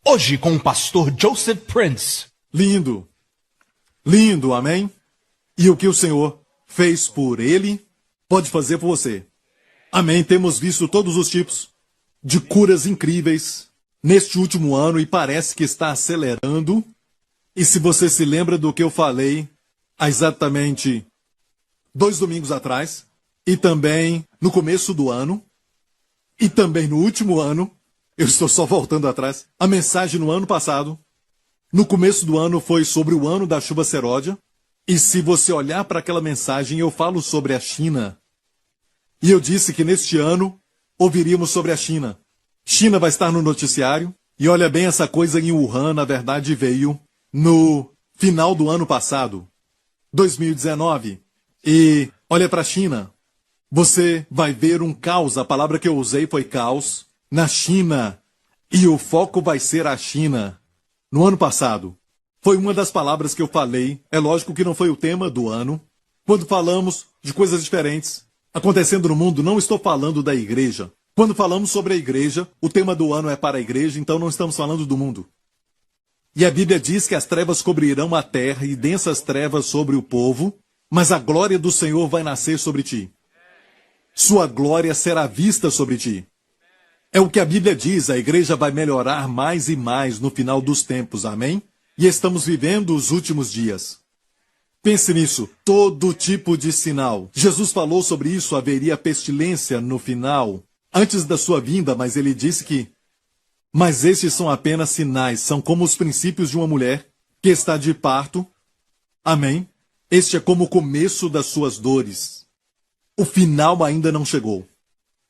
Hoje com o pastor Joseph Prince. Lindo. Lindo, amém? E o que o Senhor fez por ele, pode fazer por você. Amém? Temos visto todos os tipos de curas incríveis neste último ano e parece que está acelerando. E se você se lembra do que eu falei há exatamente 2 domingos atrás, e também no começo do ano, e também no último ano, eu estou só voltando atrás, a mensagem no ano passado, no começo do ano foi sobre o ano da chuva seródia, e se você olhar para aquela mensagem, eu falo sobre a China. E eu disse que neste ano ouviríamos sobre a China. China vai estar no noticiário, e olha bem, essa coisa em Wuhan, na verdade, veio no final do ano passado, 2019. E olha para a China, você vai ver um caos, a palavra que eu usei foi caos, na China. E o foco vai ser a China. No ano passado, foi uma das palavras que eu falei, é lógico que não foi o tema do ano. Quando falamos de coisas diferentes acontecendo no mundo, não estou falando da igreja. Quando falamos sobre a igreja, o tema do ano é para a igreja, então não estamos falando do mundo. E a Bíblia diz que as trevas cobrirão a terra e densas trevas sobre o povo, mas a glória do Senhor vai nascer sobre ti. Sua glória será vista sobre ti. É o que a Bíblia diz, a igreja vai melhorar mais e mais no final dos tempos, amém? E estamos vivendo os últimos dias. Pense nisso, todo tipo de sinal. Jesus falou sobre isso, haveria pestilência no final, antes da sua vinda, mas ele disse que mas estes são apenas sinais, são como os princípios de uma mulher que está de parto. Amém? Este é como o começo das suas dores. O final ainda não chegou.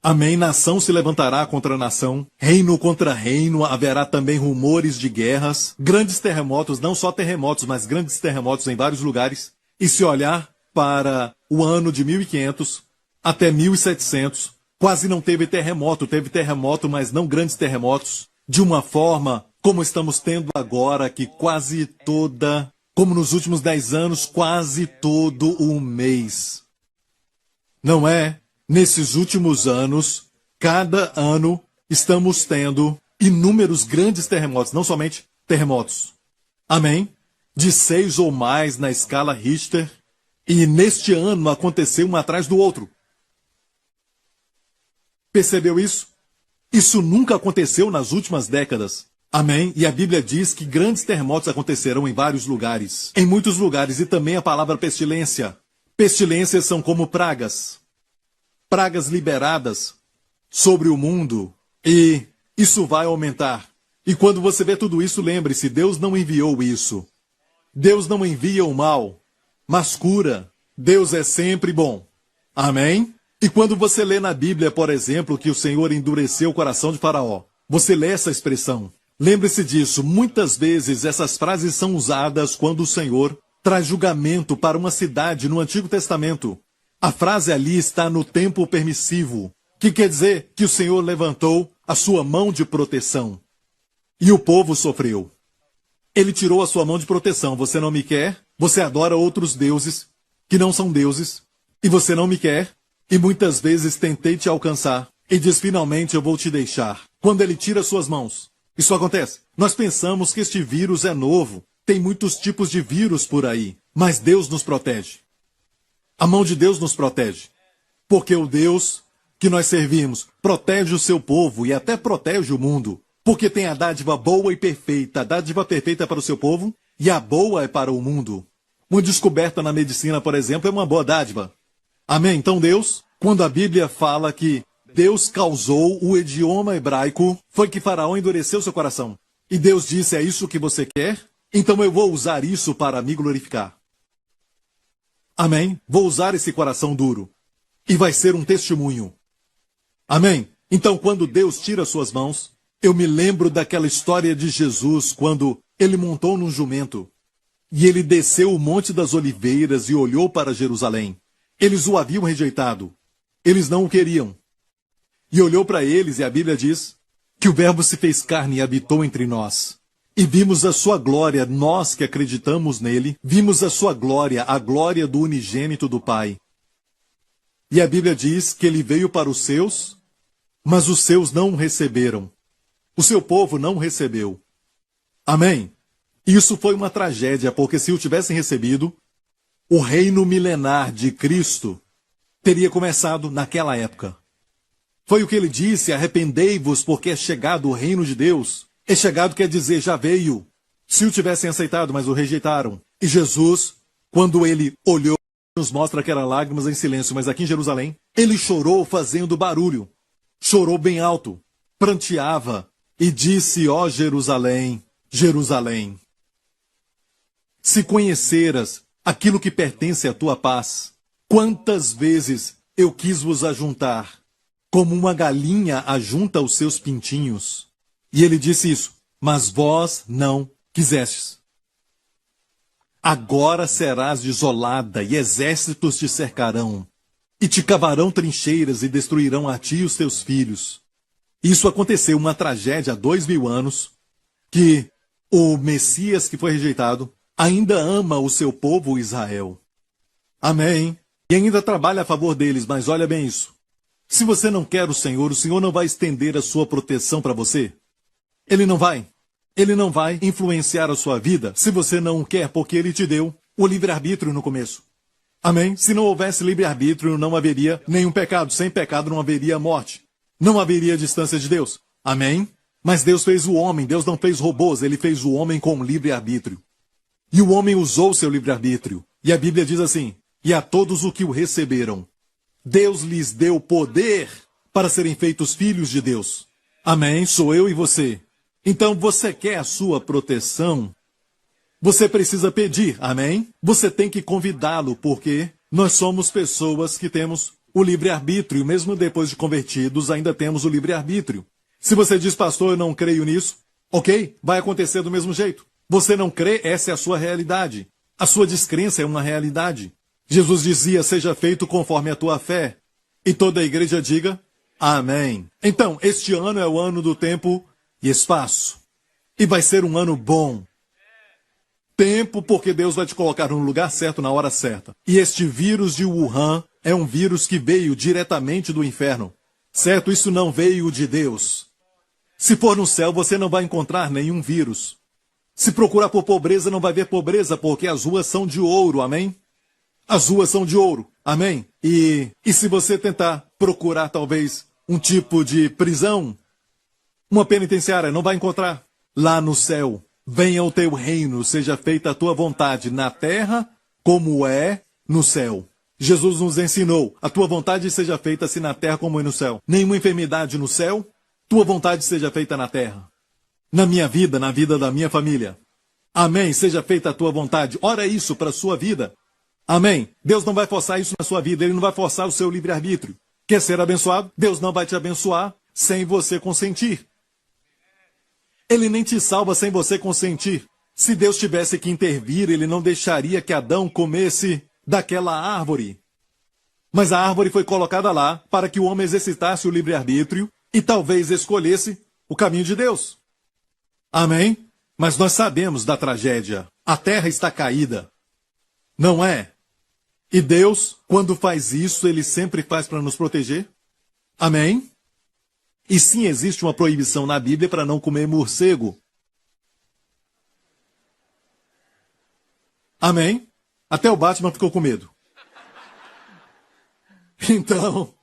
Amém? Nação se levantará contra nação, reino contra reino, haverá também rumores de guerras, grandes terremotos, não só terremotos, mas grandes terremotos em vários lugares. E se olhar para o ano de 1500 até 1700, quase não teve terremoto, mas não grandes terremotos, de uma forma como estamos tendo agora, que quase toda, como nos últimos 10 anos, quase todo o mês. Não é? Nesses últimos anos, cada ano, estamos tendo inúmeros grandes terremotos, não somente terremotos. Amém? De 6 ou mais na escala Richter. E neste ano aconteceu um atrás do outro. Percebeu isso? Isso nunca aconteceu nas últimas décadas. Amém? E a Bíblia diz que grandes terremotos acontecerão em vários lugares. Em muitos lugares. E também a palavra pestilência. Pestilências são como pragas. Pragas liberadas sobre o mundo, e isso vai aumentar. E quando você vê tudo isso, lembre-se, Deus não enviou isso. Deus não envia o mal, mas cura. Deus é sempre bom. Amém? E quando você lê na Bíblia, por exemplo, que o Senhor endureceu o coração de Faraó, você lê essa expressão. Lembre-se disso, muitas vezes essas frases são usadas quando o Senhor traz julgamento para uma cidade no Antigo Testamento. A frase ali está no tempo permissivo, que quer dizer que o Senhor levantou a sua mão de proteção. E o povo sofreu. Ele tirou a sua mão de proteção. Você não me quer, você adora outros deuses que não são deuses, e você não me quer, e muitas vezes tentei te alcançar, e diz finalmente eu vou te deixar. Quando ele tira suas mãos, isso acontece. Nós pensamos que este vírus é novo, tem muitos tipos de vírus por aí, mas Deus nos protege. A mão de Deus nos protege, porque o Deus que nós servimos protege o seu povo e até protege o mundo, porque tem a dádiva boa e perfeita. A dádiva perfeita é para o seu povo e a boa é para o mundo. Uma descoberta na medicina, por exemplo, é uma boa dádiva. Amém? Então Deus, quando a Bíblia fala que Deus causou o idioma hebraico, foi que Faraó endureceu seu coração. E Deus disse, é isso que você quer? Então eu vou usar isso para me glorificar. Amém? Vou usar esse coração duro. E vai ser um testemunho. Amém? Então, quando Deus tira suas mãos, eu me lembro daquela história de Jesus, quando ele montou num jumento. E ele desceu o Monte das Oliveiras e olhou para Jerusalém. Eles o haviam rejeitado. Eles não o queriam. E olhou para eles, e a Bíblia diz que o Verbo se fez carne e habitou entre nós. E vimos a sua glória, nós que acreditamos nele, vimos a sua glória, a glória do unigênito do Pai. E a Bíblia diz que ele veio para os seus, mas os seus não o receberam. O seu povo não o recebeu. Amém? Isso foi uma tragédia, porque se o tivessem recebido, o reino milenar de Cristo teria começado naquela época. Foi o que ele disse: arrependei-vos, porque é chegado o reino de Deus. É chegado quer dizer, já veio. Se o tivessem aceitado, mas o rejeitaram. E Jesus, quando ele olhou, nos mostra que eram lágrimas em silêncio, mas aqui em Jerusalém, ele chorou fazendo barulho. Chorou bem alto, pranteava e disse: ó Jerusalém, Jerusalém, se conheceras aquilo que pertence à tua paz, quantas vezes eu quis vos ajuntar, como uma galinha ajunta os seus pintinhos. E ele disse isso, mas vós não quisestes. Agora serás desolada, e exércitos te cercarão, e te cavarão trincheiras e destruirão a ti e os teus filhos. Isso aconteceu, uma tragédia há 2000 anos, que o Messias que foi rejeitado ainda ama o seu povo Israel. Amém. E ainda trabalha a favor deles, mas olha bem isso. Se você não quer o Senhor não vai estender a sua proteção para você. Ele não vai. Ele não vai influenciar a sua vida se você não o quer, porque ele te deu o livre-arbítrio no começo. Amém? Se não houvesse livre-arbítrio, não haveria nenhum pecado. Sem pecado não haveria morte. Não haveria distância de Deus. Amém? Mas Deus fez o homem. Deus não fez robôs. Ele fez o homem com livre-arbítrio. E o homem usou seu livre-arbítrio. E a Bíblia diz assim: e a todos os que o receberam, Deus lhes deu poder para serem feitos filhos de Deus. Amém? Sou eu e você. Então você quer a sua proteção? Você precisa pedir, amém? Você tem que convidá-lo, porque nós somos pessoas que temos o livre-arbítrio. Mesmo depois de convertidos, ainda temos o livre-arbítrio. Se você diz: pastor, eu não creio nisso, ok? Vai acontecer do mesmo jeito. Você não crê, essa é a sua realidade. A sua descrença é uma realidade. Jesus dizia: seja feito conforme a tua fé. E toda a igreja diga: amém. Então, este ano é o ano do tempo e espaço. E vai ser um ano bom. Tempo, porque Deus vai te colocar no lugar certo, na hora certa. E este vírus de Wuhan é um vírus que veio diretamente do inferno. Certo? Isso não veio de Deus. Se for no céu, você não vai encontrar nenhum vírus. Se procurar por pobreza, não vai ver pobreza, porque as ruas são de ouro, amém? As ruas são de ouro, amém? E se você tentar procurar, talvez, um tipo de prisão, uma penitenciária, não vai encontrar. Lá no céu, venha o teu reino, seja feita a tua vontade na terra, como é no céu. Jesus nos ensinou: a tua vontade seja feita assim na terra como é no céu. Nenhuma enfermidade no céu, tua vontade seja feita na terra. Na minha vida, na vida da minha família. Amém, seja feita a tua vontade. Ora isso para a sua vida. Amém. Deus não vai forçar isso na sua vida, Ele não vai forçar o seu livre-arbítrio. Quer ser abençoado? Deus não vai te abençoar sem você consentir. Ele nem te salva sem você consentir. Se Deus tivesse que intervir, Ele não deixaria que Adão comesse daquela árvore. Mas a árvore foi colocada lá para que o homem exercitasse o livre-arbítrio e talvez escolhesse o caminho de Deus. Amém? Mas nós sabemos da tragédia. A terra está caída. Não é? E Deus, quando faz isso, Ele sempre faz para nos proteger? Amém? E sim, existe uma proibição na Bíblia para não comer morcego. Amém? Até o Batman ficou com medo. Então,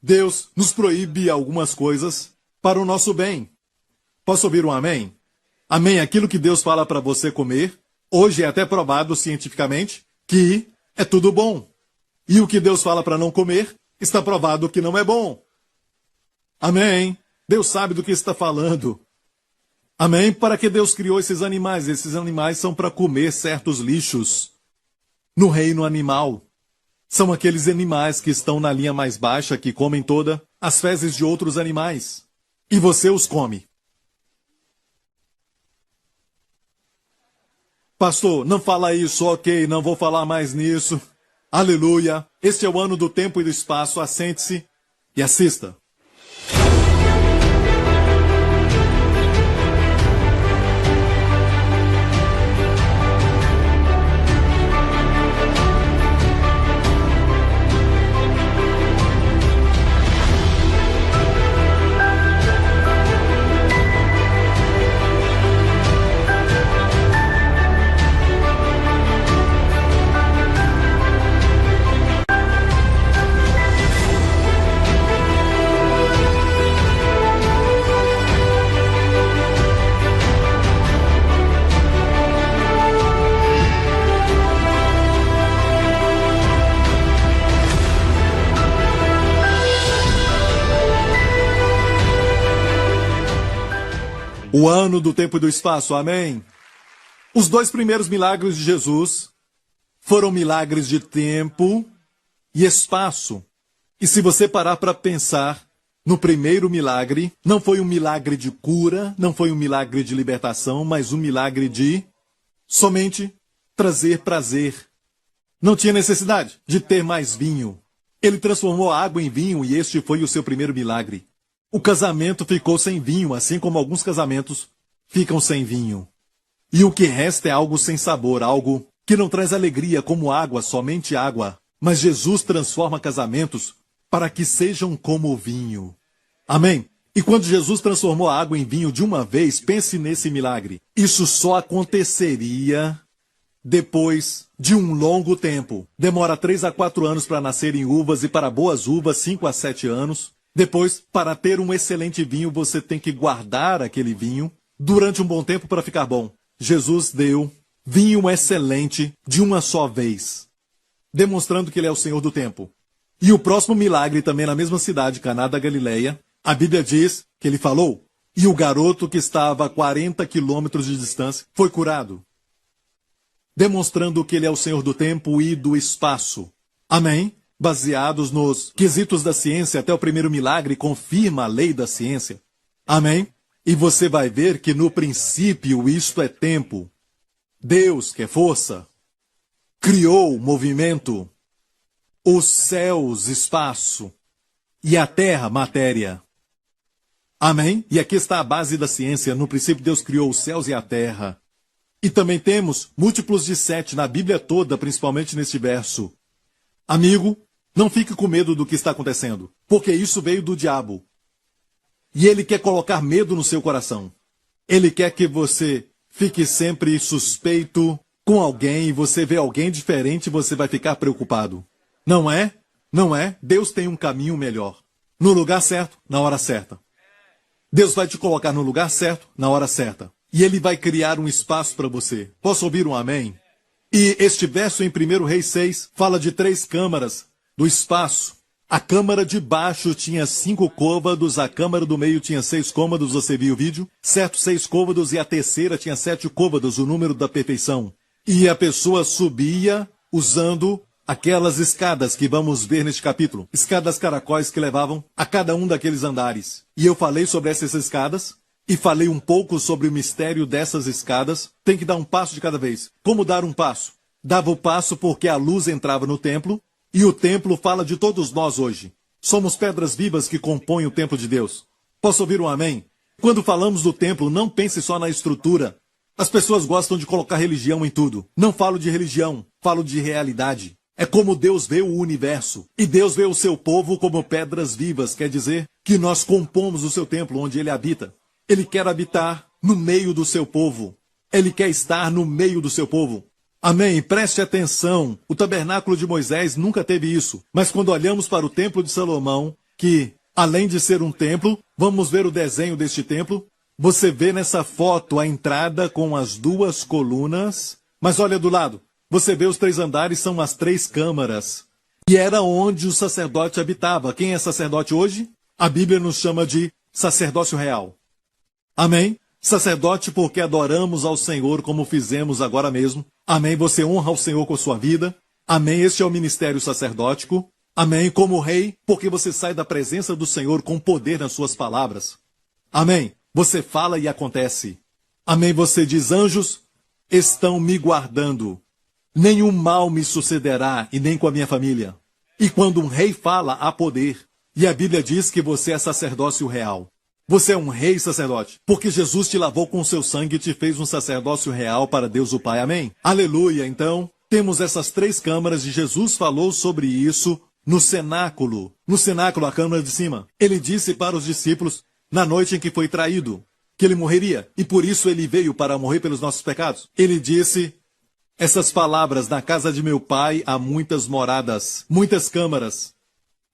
Deus nos proíbe algumas coisas para o nosso bem. Posso ouvir um amém? Amém. Aquilo que Deus fala para você comer, hoje é até provado cientificamente que é tudo bom. E o que Deus fala para não comer, está provado que não é bom. Amém. Deus sabe do que está falando. Amém. Para que Deus criou esses animais? Esses animais são para comer certos lixos. No reino animal. São aqueles animais que estão na linha mais baixa, que comem todas as fezes de outros animais. E você os come. Pastor, não fala isso, ok, não vou falar mais nisso. Aleluia. Este é o ano do tempo e do espaço. Assente-se e assista. O ano do tempo e do espaço, amém? Os dois primeiros milagres de Jesus foram milagres de tempo e espaço. E se você parar para pensar no primeiro milagre, não foi um milagre de cura, não foi um milagre de libertação, mas um milagre de somente trazer prazer. Não tinha necessidade de ter mais vinho. Ele transformou a água em vinho e este foi o seu primeiro milagre. O casamento ficou sem vinho, assim como alguns casamentos ficam sem vinho. E o que resta é algo sem sabor, algo que não traz alegria como água, somente água. Mas Jesus transforma casamentos para que sejam como o vinho. Amém? E quando Jesus transformou a água em vinho de uma vez, pense nesse milagre. Isso só aconteceria depois de um longo tempo. Demora 3 a 4 anos para nascerem uvas e para boas uvas 5 a 7 anos. Depois, para ter um excelente vinho, você tem que guardar aquele vinho durante um bom tempo para ficar bom. Jesus deu vinho excelente de uma só vez, demonstrando que ele é o Senhor do tempo. E o próximo milagre, também na mesma cidade, Caná da Galileia, a Bíblia diz que ele falou, e o garoto que estava a 40 quilômetros de distância foi curado, demonstrando que ele é o Senhor do tempo e do espaço. Amém? Baseados nos quesitos da ciência, até o primeiro milagre confirma a lei da ciência. Amém? E você vai ver que no princípio isto é tempo. Deus, que é força, criou movimento, os céus, espaço, e a terra, matéria. Amém? E aqui está a base da ciência. No princípio Deus criou os céus e a terra. E também temos múltiplos de 7 na Bíblia toda, principalmente neste verso. Amigo, não fique com medo do que está acontecendo, porque isso veio do diabo. E ele quer colocar medo no seu coração. Ele quer que você fique sempre suspeito com alguém e você vê alguém diferente e você vai ficar preocupado. Não é? Não é? Deus tem um caminho melhor. No lugar certo, na hora certa. Deus vai te colocar no lugar certo, na hora certa. E ele vai criar um espaço para você. Posso ouvir um amém? E este verso em 1 Reis 6 fala de 3 câmaras do espaço. A câmara de baixo tinha 5 côvados, a câmara do meio tinha 6 côvados, você viu o vídeo? Certo, 6 côvados, e a terceira tinha 7 côvados, o número da perfeição. E a pessoa subia usando aquelas escadas que vamos ver neste capítulo. Escadas caracóis que levavam a cada um daqueles andares. E eu falei sobre essas escadas, e falei um pouco sobre o mistério dessas escadas. Tem que dar um passo de cada vez. Como dar um passo? Dava o passo porque a luz entrava no templo, e o templo fala de todos nós hoje. Somos pedras vivas que compõem o templo de Deus. Posso ouvir um amém? Quando falamos do templo, não pense só na estrutura. As pessoas gostam de colocar religião em tudo. Não falo de religião, falo de realidade. É como Deus vê o universo. E Deus vê o seu povo como pedras vivas. Quer dizer que nós compomos o seu templo onde ele habita. Ele quer habitar no meio do seu povo. Ele quer estar no meio do seu povo. Amém? Preste atenção. O tabernáculo de Moisés nunca teve isso. Mas quando olhamos para o templo de Salomão, que, além de ser um templo, vamos ver o desenho deste templo. Você vê nessa foto a entrada com as 2 colunas. Mas olha do lado. Você vê os 3 andares, são as 3 câmaras. E era onde o sacerdote habitava. Quem é sacerdote hoje? A Bíblia nos chama de sacerdócio real. Amém? Sacerdote porque adoramos ao Senhor como fizemos agora mesmo. Amém? Você honra ao Senhor com sua vida. Amém? Este é o ministério sacerdótico. Amém? Como rei, porque você sai da presença do Senhor com poder nas suas palavras. Amém? Você fala e acontece. Amém? Você diz, anjos estão me guardando. Nenhum mal me sucederá e nem com a minha família. E quando um rei fala, há poder. E a Bíblia diz que você é sacerdócio real. Você é um rei sacerdote, porque Jesus te lavou com seu sangue e te fez um sacerdócio real para Deus o Pai. Amém? Aleluia. Então, temos essas 3 câmaras e Jesus falou sobre isso no cenáculo. No cenáculo, a câmara de cima. Ele disse para os discípulos, na noite em que foi traído, que ele morreria. E por isso ele veio para morrer pelos nossos pecados. Ele disse essas palavras, na casa de meu pai há muitas moradas, muitas câmaras.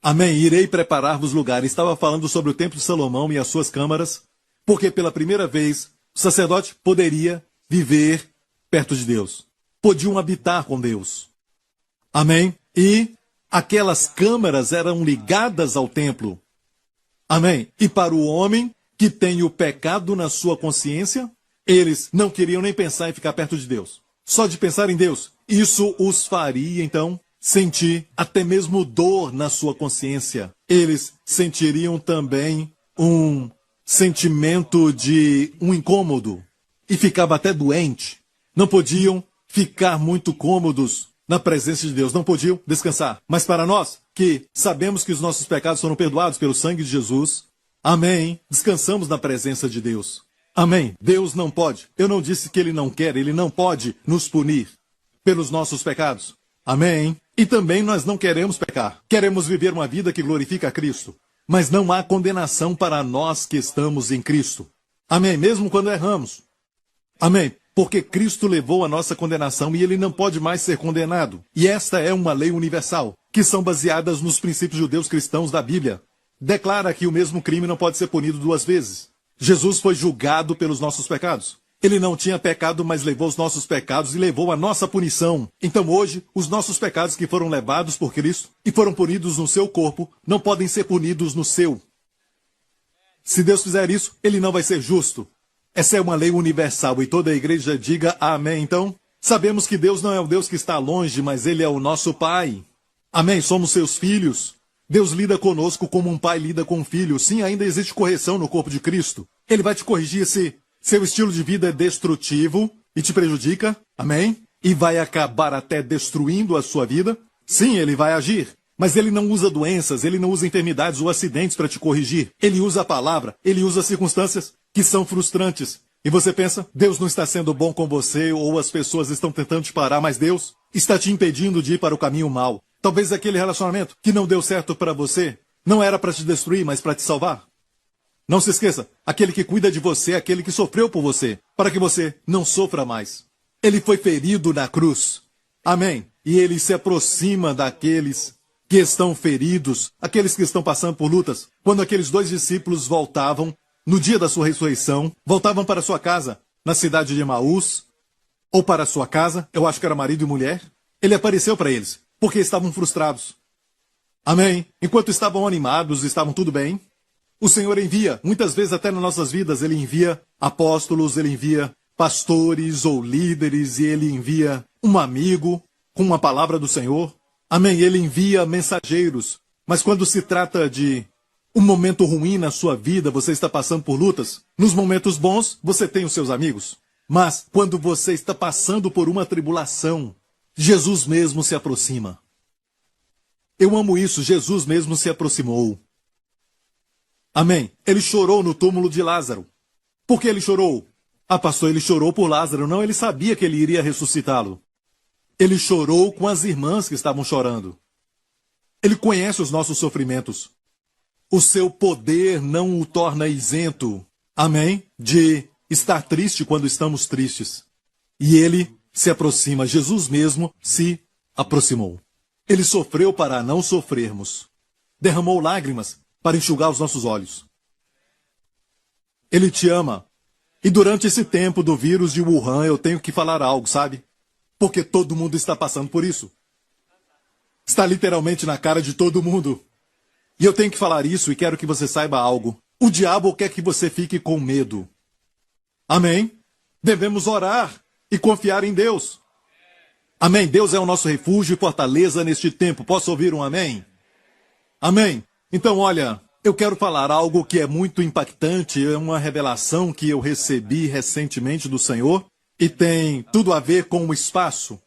Amém, irei preparar-vos lugar. Estava falando sobre o templo de Salomão e as suas câmaras, porque pela primeira vez o sacerdote poderia viver perto de Deus. Podiam habitar com Deus. Amém? E aquelas câmaras eram ligadas ao templo. Amém? E para o homem que têm o pecado na sua consciência, eles não queriam nem pensar em ficar perto de Deus. Só de pensar em Deus, isso os faria, então, sentir até mesmo dor na sua consciência. Eles sentiriam também um sentimento de um incômodo e ficava até doente. Não podiam ficar muito cômodos na presença de Deus, não podiam descansar. Mas para nós, que sabemos que os nossos pecados foram perdoados pelo sangue de Jesus, amém, descansamos na presença de Deus. Amém. Deus não pode. Eu não disse que Ele não quer, Ele não pode nos punir pelos nossos pecados. Amém. E também nós não queremos pecar. Queremos viver uma vida que glorifica a Cristo. Mas não há condenação para nós que estamos em Cristo. Amém. Mesmo quando erramos. Amém. Porque Cristo levou a nossa condenação e Ele não pode mais ser condenado. E esta é uma lei universal, que são baseadas nos princípios judeus cristãos da Bíblia. Declara que o mesmo crime não pode ser punido duas vezes. Jesus foi julgado pelos nossos pecados. Ele não tinha pecado, mas levou os nossos pecados e levou a nossa punição. Então hoje, os nossos pecados que foram levados por Cristo e foram punidos no seu corpo, não podem ser punidos no seu. Se Deus fizer isso, Ele não vai ser justo. Essa é uma lei universal e toda a igreja diga amém. Então, sabemos que Deus não é o Deus que está longe, mas Ele é o nosso Pai. Amém, somos seus filhos. Deus lida conosco como um pai lida com um filho. Sim, ainda existe correção no corpo de Cristo. Ele vai te corrigir se seu estilo de vida é destrutivo e te prejudica. Amém? E vai acabar até destruindo a sua vida. Sim, Ele vai agir. Mas Ele não usa doenças, Ele não usa enfermidades ou acidentes para te corrigir. Ele usa a palavra, Ele usa circunstâncias que são frustrantes. E você pensa, Deus não está sendo bom com você ou as pessoas estão tentando te parar, mas Deus está te impedindo de ir para o caminho mau. Talvez aquele relacionamento que não deu certo para você não era para te destruir, mas para te salvar. Não se esqueça, aquele que cuida de você é aquele que sofreu por você, para que você não sofra mais. Ele foi ferido na cruz. Amém. E Ele se aproxima daqueles que estão feridos, aqueles que estão passando por lutas. Quando aqueles 2 discípulos voltavam, no dia da sua ressurreição, voltavam para sua casa, na cidade de Emaús, ou para sua casa, eu acho que era marido e mulher, Ele apareceu para eles, porque estavam frustrados. Amém. Enquanto estavam animados, estavam tudo bem, o Senhor envia, muitas vezes até nas nossas vidas, Ele envia apóstolos, Ele envia pastores ou líderes, e Ele envia um amigo com uma palavra do Senhor. Amém. Ele envia mensageiros. Mas quando se trata de um momento ruim na sua vida, você está passando por lutas, nos momentos bons, você tem os seus amigos. Mas quando você está passando por uma tribulação, Jesus mesmo se aproxima. Eu amo isso, Jesus mesmo se aproximou. Amém. Ele chorou no túmulo de Lázaro. Por que ele chorou? Ah, pastor, ele chorou por Lázaro. Não, ele sabia que ele iria ressuscitá-lo. Ele chorou com as irmãs que estavam chorando. Ele conhece os nossos sofrimentos. O seu poder não o torna isento, amém, de estar triste quando estamos tristes. E Ele se aproxima, Jesus mesmo se aproximou. Ele sofreu para não sofrermos. Derramou lágrimas para enxugar os nossos olhos. Ele te ama. E durante esse tempo do vírus de Wuhan, eu tenho que falar algo, sabe? Porque todo mundo está passando por isso. Está literalmente na cara de todo mundo. E eu tenho que falar isso e quero que você saiba algo. O diabo quer que você fique com medo. Amém? Devemos orar e confiar em Deus. Amém? Deus é o nosso refúgio e fortaleza neste tempo. Posso ouvir um amém? Amém? Então, olha, eu quero falar algo que é muito impactante. É uma revelação que eu recebi recentemente do Senhor e tem tudo a ver com o espaço.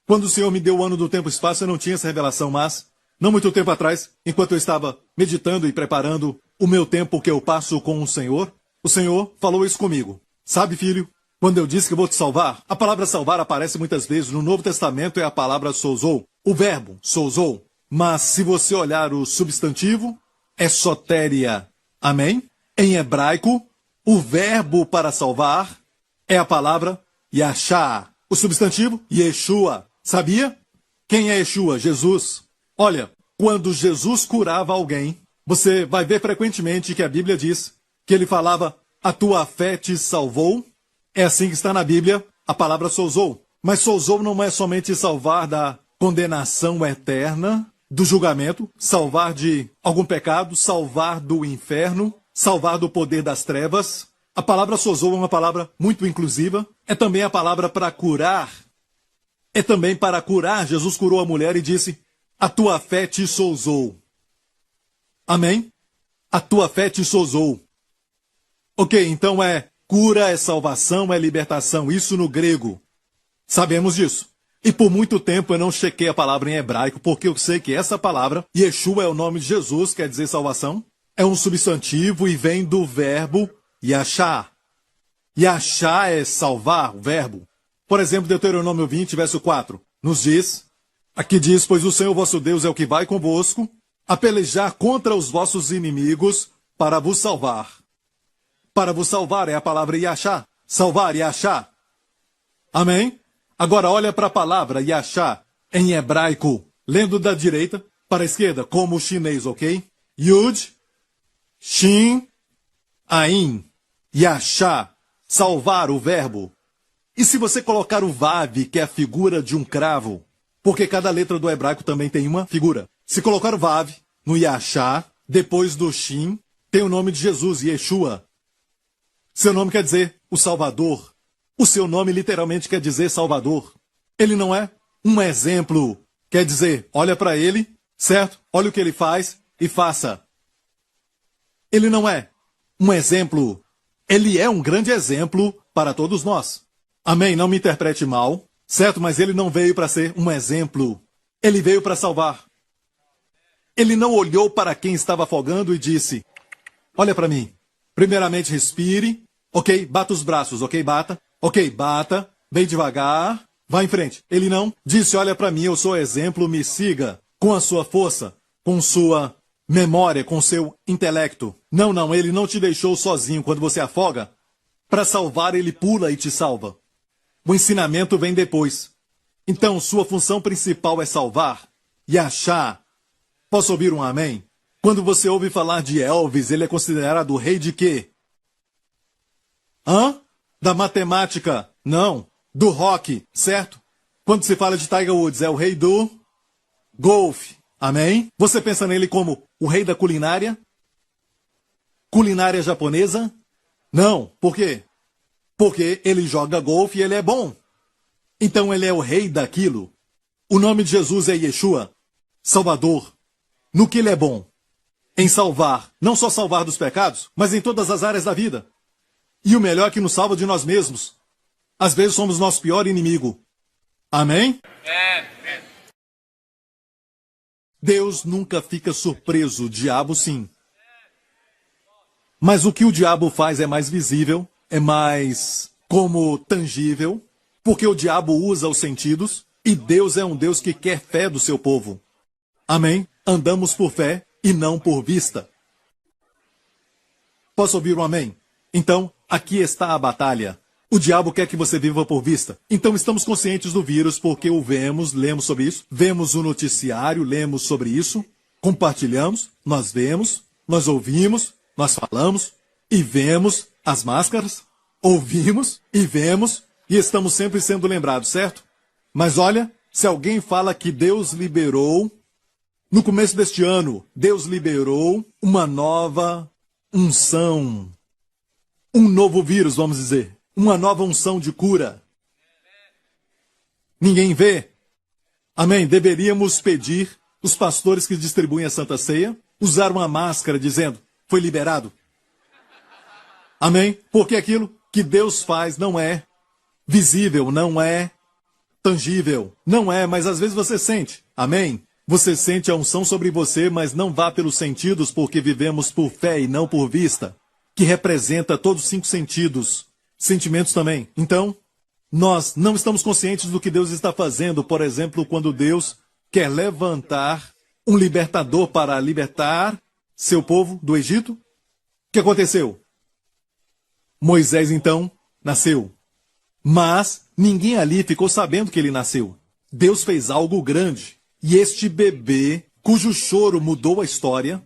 Quando o Senhor me deu o ano do tempo e espaço, eu não tinha essa revelação, mas não muito tempo atrás, enquanto eu estava meditando e preparando o meu tempo que eu passo com o Senhor falou isso comigo. Sabe, filho, quando eu disse que eu vou te salvar, a palavra salvar aparece muitas vezes no Novo Testamento, é a palavra sozo, o verbo sozo. Mas se você olhar o substantivo, é sotéria. Amém? Em hebraico, o verbo para salvar é a palavra yashá. O substantivo, Yeshua. Sabia? Quem é Yeshua? Jesus. Olha, quando Jesus curava alguém, você vai ver frequentemente que a Bíblia diz que ele falava, a tua fé te salvou. É assim que está na Bíblia a palavra sozo. Mas sozo não é somente salvar da condenação eterna, do julgamento, salvar de algum pecado, salvar do inferno, salvar do poder das trevas. A palavra sozo é uma palavra muito inclusiva. É também a palavra para curar. É também para curar. Jesus curou a mulher e disse, a tua fé te sozou. Amém? A tua fé te sozou. Ok, então é cura, é salvação, é libertação. Isso no grego. Sabemos disso. E por muito tempo eu não chequei a palavra em hebraico, porque eu sei que essa palavra, Yeshua é o nome de Jesus, quer dizer salvação. É um substantivo e vem do verbo Yashá. Yashá é salvar, o verbo. Por exemplo, Deuteronômio 20, verso 4, nos diz, aqui diz, pois o Senhor vosso Deus é o que vai convosco, a pelejar contra os vossos inimigos, para vos salvar. Para vos salvar é a palavra Yashá. Salvar, Yashá. Amém? Agora olha para a palavra Yashá em hebraico, lendo da direita para a esquerda, como o chinês, ok? Yud, Shin, Ain, Yashá, salvar o verbo. E se você colocar o Vav, que é a figura de um cravo, porque cada letra do hebraico também tem uma figura. Se colocar o Vav no Yashá, depois do Shin, tem o nome de Jesus, Yeshua. Seu nome quer dizer o Salvador. O seu nome literalmente quer dizer Salvador. Ele não é um exemplo. Quer dizer, olha para ele, certo? Olha o que ele faz e faça. Ele não é um exemplo. Ele é um grande exemplo para todos nós. Amém? Não me interprete mal, certo? Mas ele não veio para ser um exemplo. Ele veio para salvar. Ele não olhou para quem estava afogando e disse, olha para mim. Primeiramente respire. Ok, bata os braços, ok, bata. Ok, bata, bem devagar, vá em frente. Ele não disse, olha para mim, eu sou exemplo, me siga. Com a sua força, com sua memória, com seu intelecto. Não, ele não te deixou sozinho quando você afoga. Para salvar, ele pula e te salva. O ensinamento vem depois. Então, sua função principal é salvar e achar. Posso ouvir um amém? Quando você ouve falar de Elvis, ele é considerado o rei de quê? Hã? Da matemática? Não. Do rock, certo? Quando se fala de Tiger Woods, é o rei do golfe. Amém? Você pensa nele como o rei da culinária? Culinária japonesa? Não. Por quê? Porque ele joga golfe e ele é bom. Então ele é o rei daquilo. O nome de Jesus é Yeshua, Salvador. No que ele é bom? Em salvar. Não só salvar dos pecados, mas em todas as áreas da vida. E o melhor é que nos salva de nós mesmos. Às vezes somos nosso pior inimigo. Amém? Deus nunca fica surpreso, o diabo sim. Mas o que o diabo faz é mais visível, é mais como tangível, porque o diabo usa os sentidos e Deus é um Deus que quer fé do seu povo. Amém? Andamos por fé e não por vista. Posso ouvir um amém? Então, aqui está a batalha. O diabo quer que você viva por vista. Então estamos conscientes do vírus porque o vemos, lemos sobre isso, vemos o noticiário, lemos sobre isso, compartilhamos, nós vemos, nós ouvimos, nós falamos e vemos as máscaras, ouvimos e vemos e estamos sempre sendo lembrados, certo? Mas olha, se alguém fala que Deus liberou, no começo deste ano, Deus liberou uma nova unção. Um novo vírus, vamos dizer. Uma nova unção de cura. Ninguém vê? Amém? Deveríamos pedir os pastores que distribuem a Santa Ceia usar uma máscara dizendo, foi liberado. Amém? Porque aquilo que Deus faz não é visível, não é tangível. Não é, mas às vezes você sente. Amém? Você sente a unção sobre você, mas não vá pelos sentidos porque vivemos por fé e não por vista. Que representa todos os 5 sentidos, sentimentos também. Então, nós não estamos conscientes do que Deus está fazendo, por exemplo, quando Deus quer levantar um libertador para libertar seu povo do Egito. O que aconteceu? Moisés, então, nasceu. Mas ninguém ali ficou sabendo que ele nasceu. Deus fez algo grande. E este bebê, cujo choro mudou a história,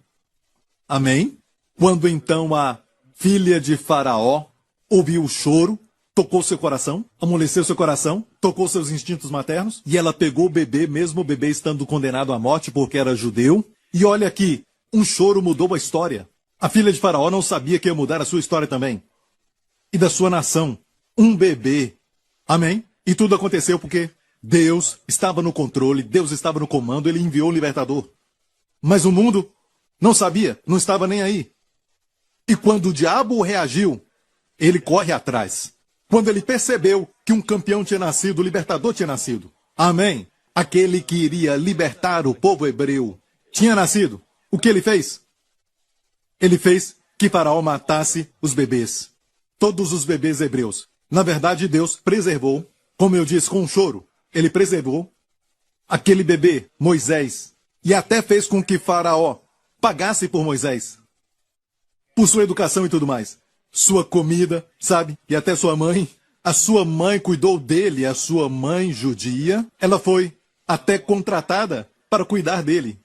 amém? Quando então a filha de Faraó ouviu o choro, tocou seu coração, amoleceu seu coração, tocou seus instintos maternos, e ela pegou o bebê, mesmo o bebê estando condenado à morte porque era judeu. E olha aqui, um choro mudou a história. A filha de Faraó não sabia que ia mudar a sua história também. E da sua nação. Um bebê. Amém? E tudo aconteceu porque Deus estava no controle, Deus estava no comando, ele enviou o libertador. Mas o mundo não sabia, não estava nem aí. E quando o diabo reagiu, ele corre atrás. Quando ele percebeu que um campeão tinha nascido, o libertador tinha nascido. Amém? Aquele que iria libertar o povo hebreu tinha nascido. O que ele fez? Ele fez que Faraó matasse os bebês. Todos os bebês hebreus. Na verdade, Deus preservou, como eu disse, com um choro. Ele preservou aquele bebê, Moisés. E até fez com que Faraó pagasse por Moisés. Por sua educação e tudo mais. Sua comida, sabe? E até sua mãe. A sua mãe cuidou dele, a sua mãe judia. Ela foi até contratada para cuidar dele.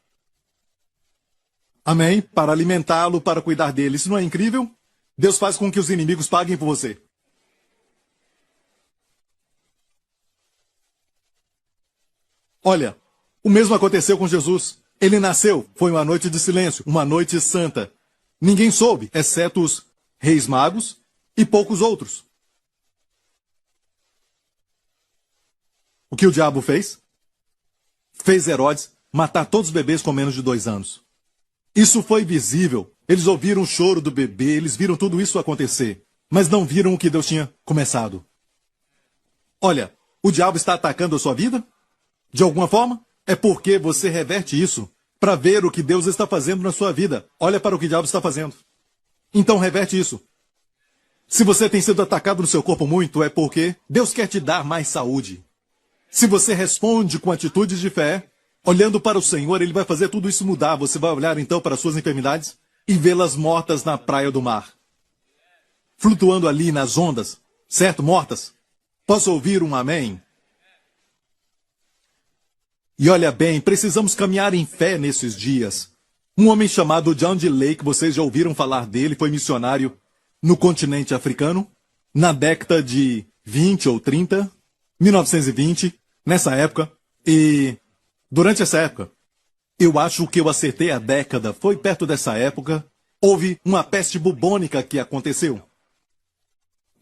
Amém? Para alimentá-lo, para cuidar dele. Isso não é incrível? Deus faz com que os inimigos paguem por você. Olha, o mesmo aconteceu com Jesus. Ele nasceu, foi uma noite de silêncio, uma noite santa. Ninguém soube, exceto os reis magos e poucos outros. O que o diabo fez? Fez Herodes matar todos os bebês com menos de 2 anos. Isso foi visível. Eles ouviram o choro do bebê, eles viram tudo isso acontecer. Mas não viram o que Deus tinha começado. Olha, o diabo está atacando a sua vida? De alguma forma? É porque você reverte isso para ver o que Deus está fazendo na sua vida. Olha para o que o diabo está fazendo. Então reverte isso. Se você tem sido atacado no seu corpo muito, é porque Deus quer te dar mais saúde. Se você responde com atitudes de fé, olhando para o Senhor, Ele vai fazer tudo isso mudar. Você vai olhar então para as suas enfermidades e vê-las mortas na praia do mar. Flutuando ali nas ondas, certo? Mortas. Posso ouvir um amém? E olha bem, precisamos caminhar em fé nesses dias. Um homem chamado John D. Lake, vocês já ouviram falar dele, foi missionário no continente africano, na década de 20 ou 30, 1920, nessa época. E durante essa época, eu acho que eu acertei a década, foi perto dessa época, houve uma peste bubônica que aconteceu.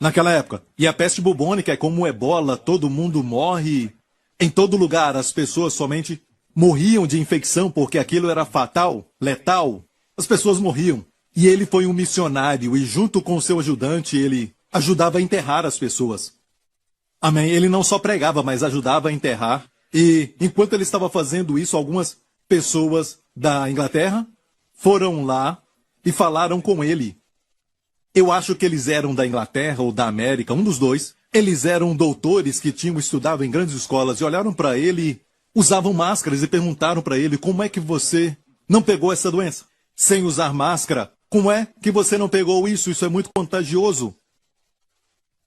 Naquela época. E a peste bubônica é como o ebola, todo mundo morre. Em todo lugar, as pessoas somente morriam de infecção porque aquilo era fatal, letal. As pessoas morriam. E ele foi um missionário e junto com o seu ajudante, ele ajudava a enterrar as pessoas. Amém? Ele não só pregava, mas ajudava a enterrar. E enquanto ele estava fazendo isso, algumas pessoas da Inglaterra foram lá e falaram com ele. Eu acho que eles eram da Inglaterra ou da América, um dos dois. Eles eram doutores que tinham estudado em grandes escolas e olharam para ele, usavam máscaras e perguntaram para ele, como é que você não pegou essa doença? Sem usar máscara, como é que você não pegou isso? Isso é muito contagioso.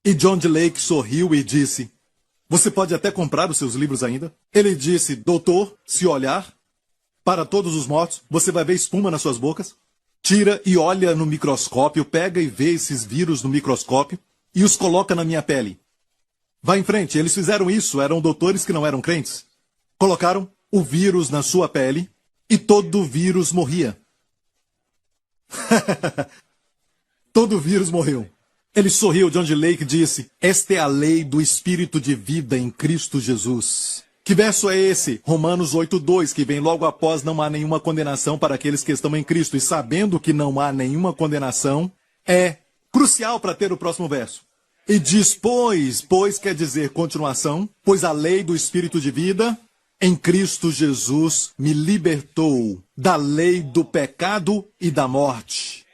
E John D. Lake sorriu e disse, você pode até comprar os seus livros ainda? Ele disse, doutor, se olhar para todos os mortos, você vai ver espuma nas suas bocas? Tira e olha no microscópio, pega e vê esses vírus no microscópio e os coloca na minha pele. Vá em frente, eles fizeram isso, eram doutores que não eram crentes. Colocaram o vírus na sua pele e todo o vírus morria. Todo o vírus morreu. Ele sorriu, John D. Lake disse, esta é a lei do espírito de vida em Cristo Jesus. Que verso é esse? Romanos 8:2, que vem logo após, não há nenhuma condenação para aqueles que estão em Cristo. E sabendo que não há nenhuma condenação, é crucial para ter o próximo verso. E diz, pois quer dizer continuação, pois a lei do Espírito de vida em Cristo Jesus me libertou da lei do pecado e da morte.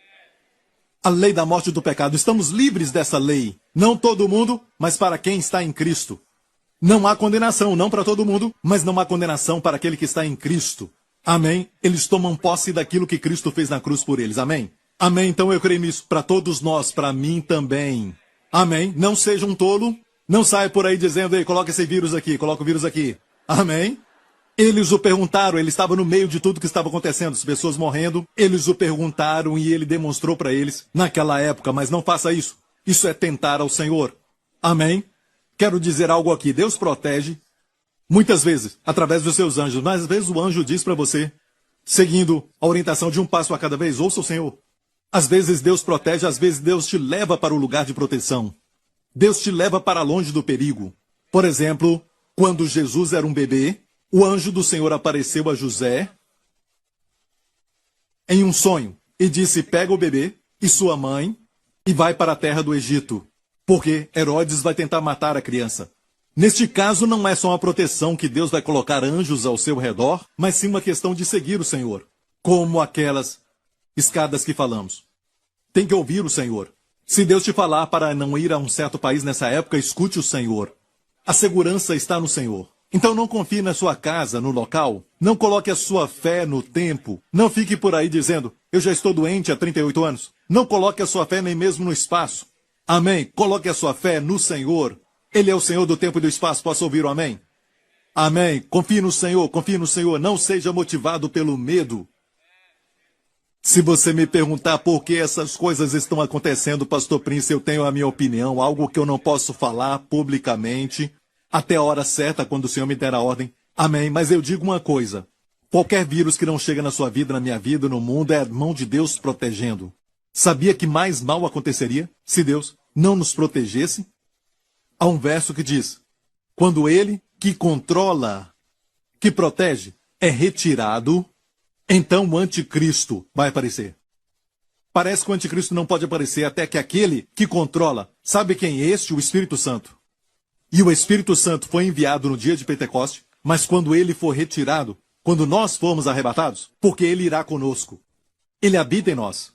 A lei da morte e do pecado. Estamos livres dessa lei. Não todo mundo, mas para quem está em Cristo. Não há condenação, não para todo mundo, mas não há condenação para aquele que está em Cristo. Amém? Eles tomam posse daquilo que Cristo fez na cruz por eles. Amém? Amém? Então eu creio nisso para todos nós, para mim também. Amém? Não seja um tolo. Não saia por aí dizendo, ei, coloca esse vírus aqui, coloca o vírus aqui. Amém? Eles o perguntaram, ele estava no meio de tudo que estava acontecendo, as pessoas morrendo. Eles o perguntaram e ele demonstrou para eles naquela época, mas não faça isso. Isso é tentar ao Senhor. Amém? Quero dizer algo aqui. Deus protege, muitas vezes, através dos seus anjos. Mas às vezes o anjo diz para você, seguindo a orientação de um passo a cada vez, ouça o Senhor. Às vezes Deus protege, às vezes Deus te leva para o lugar de proteção. Deus te leva para longe do perigo. Por exemplo, quando Jesus era um bebê, o anjo do Senhor apareceu a José em um sonho e disse: pega o bebê e sua mãe e vai para a terra do Egito, porque Herodes vai tentar matar a criança. Neste caso, não é só uma proteção que Deus vai colocar anjos ao seu redor, mas sim uma questão de seguir o Senhor, como aquelas escadas que falamos. Tem que ouvir o Senhor. Se Deus te falar para não ir a um certo país nessa época, escute o Senhor. A segurança está no Senhor. Então não confie na sua casa, no local. Não coloque a sua fé no tempo. Não fique por aí dizendo: eu já estou doente há 38 anos. Não coloque a sua fé nem mesmo no espaço. Amém. Coloque a sua fé no Senhor. Ele é o Senhor do tempo e do espaço. Posso ouvir o amém? Amém. Confie no Senhor, confie no Senhor. Não seja motivado pelo medo. Se você me perguntar por que essas coisas estão acontecendo, Pastor Prince, eu tenho a minha opinião, algo que eu não posso falar publicamente até a hora certa, quando o Senhor me der a ordem. Amém. Mas eu digo uma coisa: qualquer vírus que não chega na sua vida, na minha vida, no mundo, é a mão de Deus protegendo. Sabia que mais mal aconteceria se Deus não nos protegesse? Há um verso que diz: quando ele que controla, que protege, é retirado, então o anticristo vai aparecer. Parece que o anticristo não pode aparecer até que aquele que controla, sabe quem é este? O Espírito Santo. E o Espírito Santo foi enviado no dia de Pentecoste, mas quando ele for retirado, quando nós formos arrebatados, porque ele irá conosco. Ele habita em nós.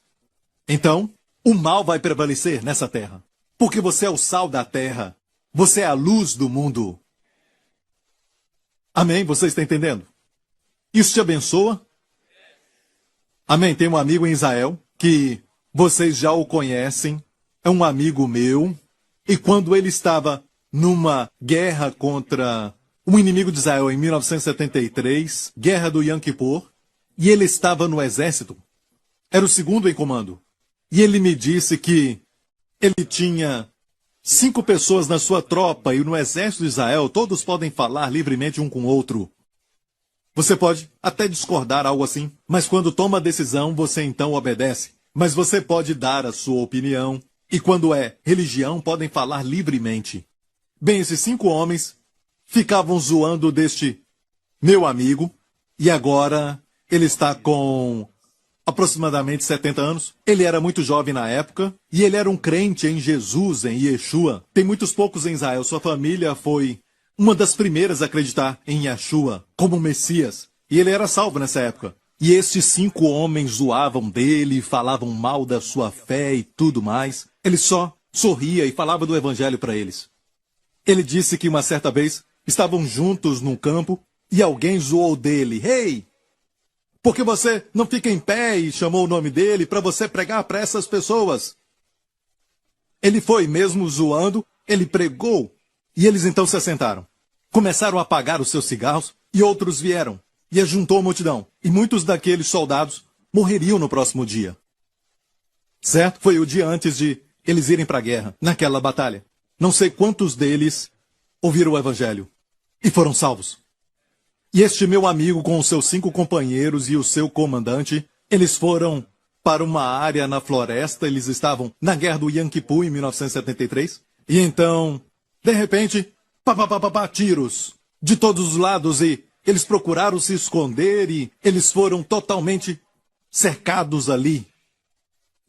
Então, o mal vai prevalecer nessa terra. Porque você é o sal da terra. Você é a luz do mundo. Amém? Você está entendendo? Isso te abençoa? Amém? Tem um amigo em Israel que vocês já o conhecem. É um amigo meu. E quando ele estava numa guerra contra um inimigo de Israel em 1973, guerra do Yom Kippur, e ele estava no exército, era o segundo em comando. E ele me disse que ele tinha 5 pessoas na sua tropa e no exército de Israel todos podem falar livremente um com o outro. Você pode até discordar, algo assim, mas quando toma a decisão, você então obedece. Mas você pode dar a sua opinião, e quando é religião, podem falar livremente. Bem, esses 5 homens ficavam zoando deste meu amigo, e agora ele está com aproximadamente 70 anos. Ele era muito jovem na época, e ele era um crente em Jesus, em Yeshua. Tem muitos poucos em Israel. Sua família foi uma das primeiras a acreditar em Yeshua como Messias. E ele era salvo nessa época. E estes 5 homens zoavam dele, falavam mal da sua fé e tudo mais. Ele só sorria e falava do evangelho para eles. Ele disse que uma certa vez estavam juntos num campo e alguém zoou dele. Hey! Por que você não fica em pé? E chamou o nome dele para você pregar para essas pessoas. Ele foi mesmo zoando, ele pregou. E eles então se assentaram. Começaram a apagar os seus cigarros e outros vieram. E ajuntou a multidão. E muitos daqueles soldados morreriam no próximo dia. Certo? Foi o dia antes de eles irem para a guerra, naquela batalha. Não sei quantos deles ouviram o evangelho e foram salvos. E este meu amigo com os seus 5 companheiros e o seu comandante, eles foram para uma área na floresta, eles estavam na guerra do Yom Kippur em 1973, e então, de repente, tiros de todos os lados, e eles procuraram se esconder e eles foram totalmente cercados ali.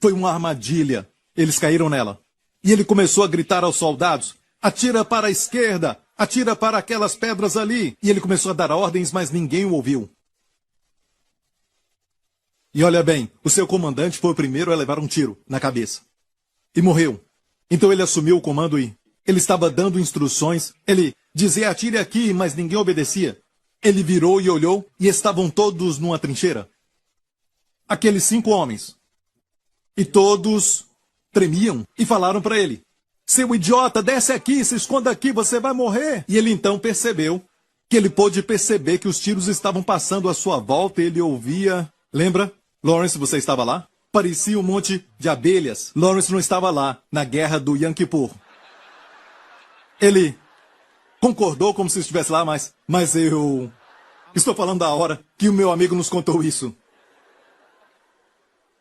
Foi uma armadilha, eles caíram nela. E ele começou a gritar aos soldados: atira para a esquerda, atira para aquelas pedras ali. E ele começou a dar ordens, mas ninguém o ouviu. E olha bem, o seu comandante foi o primeiro a levar um tiro na cabeça. E morreu. Então ele assumiu o comando e ele estava dando instruções. Ele dizia: atire aqui, mas ninguém obedecia. Ele virou e olhou e estavam todos numa trincheira. Aqueles 5 homens. E todos tremiam e falaram para ele: seu idiota, desce aqui, se esconda aqui, você vai morrer. E ele então percebeu que ele pôde perceber que os tiros estavam passando à sua volta e ele ouvia. Lembra? Lawrence, você estava lá? Parecia um monte de abelhas. Lawrence não estava lá, na guerra do Yom Kippur. Ele concordou como se estivesse lá, mas eu estou falando da hora que o meu amigo nos contou isso.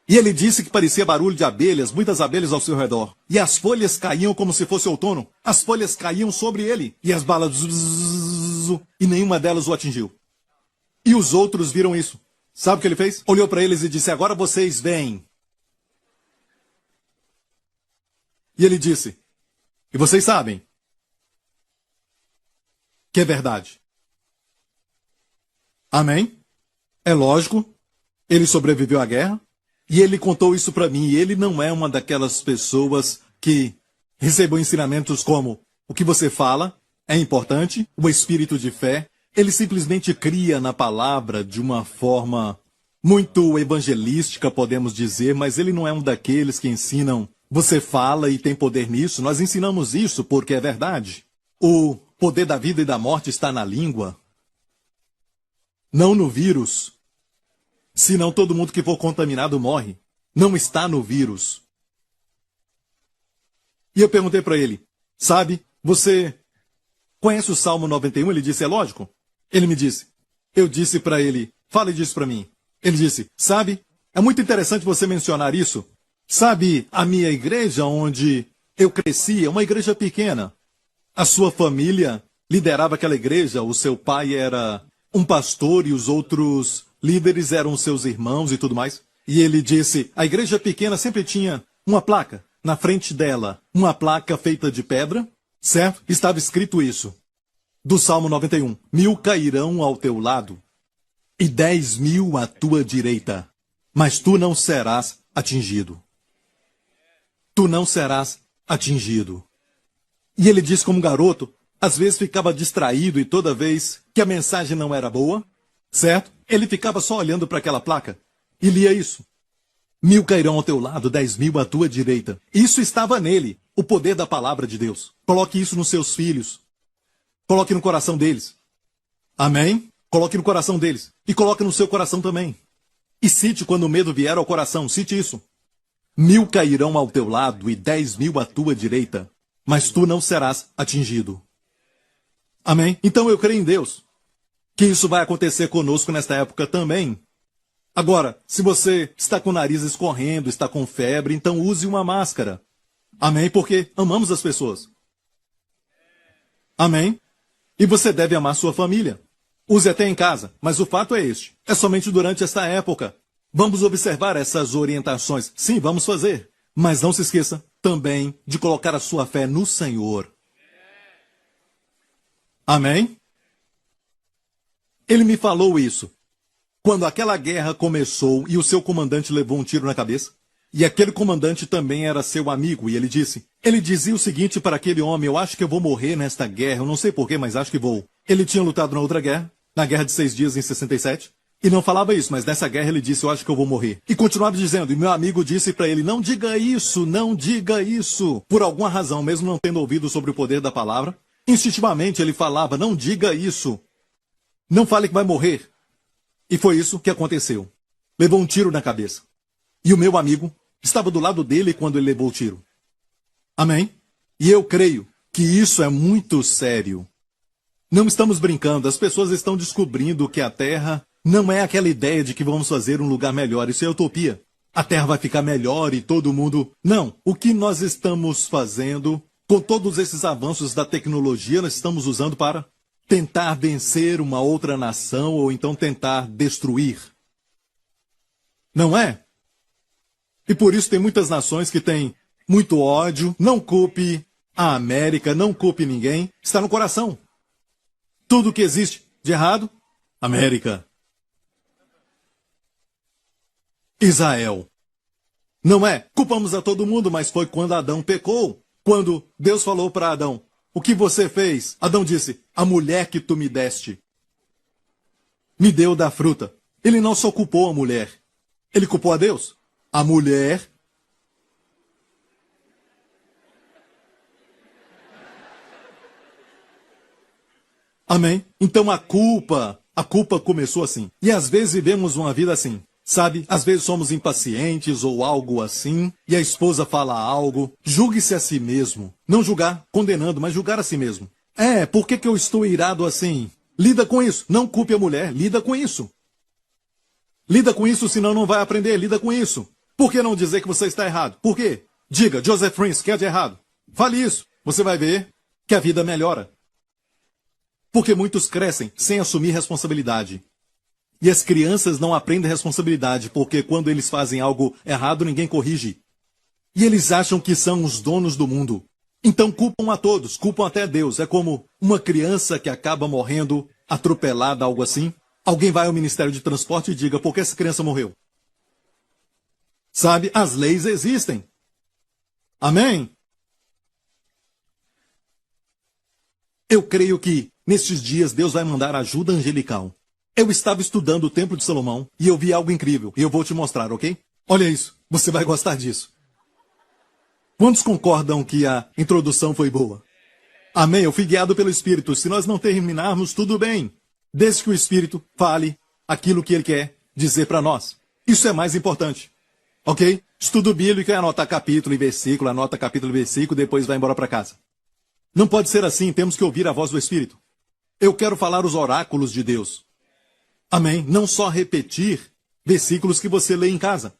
E ele disse que parecia barulho de abelhas, muitas abelhas ao seu redor. E as folhas caíam como se fosse outono. As folhas caíam sobre ele. E as balas... E nenhuma delas o atingiu. E os outros viram isso. Sabe o que ele fez? Olhou para eles e disse, agora vocês veem. E ele disse, e vocês sabem que é verdade. Amém? É lógico, ele sobreviveu à guerra, e ele contou isso para mim, e ele não é uma daquelas pessoas que recebam ensinamentos como o que você fala é importante, o espírito de fé. Ele simplesmente cria na palavra de uma forma muito evangelística, podemos dizer, mas ele não é um daqueles que ensinam, você fala e tem poder nisso. Nós ensinamos isso porque é verdade. O poder da vida e da morte está na língua, não no vírus. Senão todo mundo que for contaminado morre. Não está no vírus. E eu perguntei para ele, sabe, você conhece o Salmo 91? Ele disse, é lógico. Ele me disse, eu disse para ele, fale disso para mim. Ele disse, sabe, é muito interessante você mencionar isso. Sabe, a minha igreja onde eu cresci é uma igreja pequena. A sua família liderava aquela igreja, o seu pai era um pastor e os outros líderes eram seus irmãos e tudo mais. E ele disse, a igreja pequena sempre tinha uma placa na frente dela, uma placa feita de pedra, certo? Estava escrito isso. Do Salmo 91, 1000 cairão ao teu lado e 10.000 à tua direita, mas tu não serás atingido. Tu não serás atingido. E ele disse como garoto, às vezes ficava distraído e toda vez que a mensagem não era boa, certo? Ele ficava só olhando para aquela placa e lia isso. 1000 cairão ao teu lado, 10.000 à tua direita. Isso estava nele, o poder da palavra de Deus. Coloque isso nos seus filhos. Coloque no coração deles. Amém? Coloque no coração deles. E coloque no seu coração também. E cite quando o medo vier ao coração, cite isso. 1000 cairão ao teu lado e 10.000 à tua direita, mas tu não serás atingido. Amém? Então eu creio em Deus, que isso vai acontecer conosco nesta época também. Agora, se você está com o nariz escorrendo, está com febre, então use uma máscara. Amém? Porque amamos as pessoas. Amém? E você deve amar sua família. Use até em casa, mas o fato é este. É somente durante esta época. Vamos observar essas orientações. Sim, vamos fazer. Mas não se esqueça também de colocar a sua fé no Senhor. Amém? Ele me falou isso. Quando aquela guerra começou e o seu comandante levou um tiro na cabeça, e aquele comandante também era seu amigo, e ele dizia o seguinte para aquele homem, eu acho que eu vou morrer nesta guerra, eu não sei porquê, mas acho que vou. Ele tinha lutado na outra guerra, na Guerra de 6 Dias em 67, e não falava isso, mas nessa guerra ele disse, eu acho que eu vou morrer. E continuava dizendo, e meu amigo disse para ele, não diga isso, não diga isso. Por alguma razão, mesmo não tendo ouvido sobre o poder da palavra, instintivamente ele falava, não diga isso. Não fale que vai morrer. E foi isso que aconteceu. Levou um tiro na cabeça. E o meu amigo estava do lado dele quando ele levou o tiro. Amém? E eu creio que isso é muito sério. Não estamos brincando, as pessoas estão descobrindo que a Terra não é aquela ideia de que vamos fazer um lugar melhor. Isso é utopia. A Terra vai ficar melhor e todo mundo... Não, o que nós estamos fazendo, com todos esses avanços da tecnologia, nós estamos usando para tentar vencer uma outra nação ou então tentar destruir. Não é? E por isso tem muitas nações que têm muito ódio. Não culpe a América, não culpe ninguém. Está no coração. Tudo que existe de errado, América. Israel. Não é? Culpamos a todo mundo, mas foi quando Adão pecou. Quando Deus falou para Adão, o que você fez? Adão disse, a mulher que tu me deste me deu da fruta. Ele não só culpou a mulher, ele culpou a Deus. A mulher... Amém? Então a culpa começou assim. E às vezes vivemos uma vida assim. Sabe, às vezes somos impacientes ou algo assim, e a esposa fala algo, julgue-se a si mesmo. Não julgar condenando, mas julgar a si mesmo. Por que eu estou irado assim? Lida com isso. Não culpe a mulher, lida com isso. Lida com isso, senão não vai aprender, lida com isso. Por que não dizer que você está errado? Por quê? Diga, Joseph Prince, que é de errado. Fale isso. Você vai ver que a vida melhora. Porque muitos crescem sem assumir responsabilidade. E as crianças não aprendem responsabilidade, porque quando eles fazem algo errado, ninguém corrige. E eles acham que são os donos do mundo. Então culpam a todos, culpam até Deus. É como uma criança que acaba morrendo, atropelada, algo assim. Alguém vai ao Ministério de Transporte e diga, por que essa criança morreu? Sabe, as leis existem. Amém? Eu creio que, nestes dias, Deus vai mandar ajuda angelical. Eu estava estudando o Templo de Salomão e eu vi algo incrível. E eu vou te mostrar, ok? Olha isso. Você vai gostar disso. Quantos concordam que a introdução foi boa? Amém? Eu fui guiado pelo Espírito. Se nós não terminarmos, tudo bem. Desde que o Espírito fale aquilo que ele quer dizer para nós. Isso é mais importante. Ok? Estudo bíblico é anotar capítulo e versículo, anota capítulo e versículo, depois vai embora para casa. Não pode ser assim, temos que ouvir a voz do Espírito. Eu quero falar os oráculos de Deus. Amém? Não só repetir versículos que você lê em casa.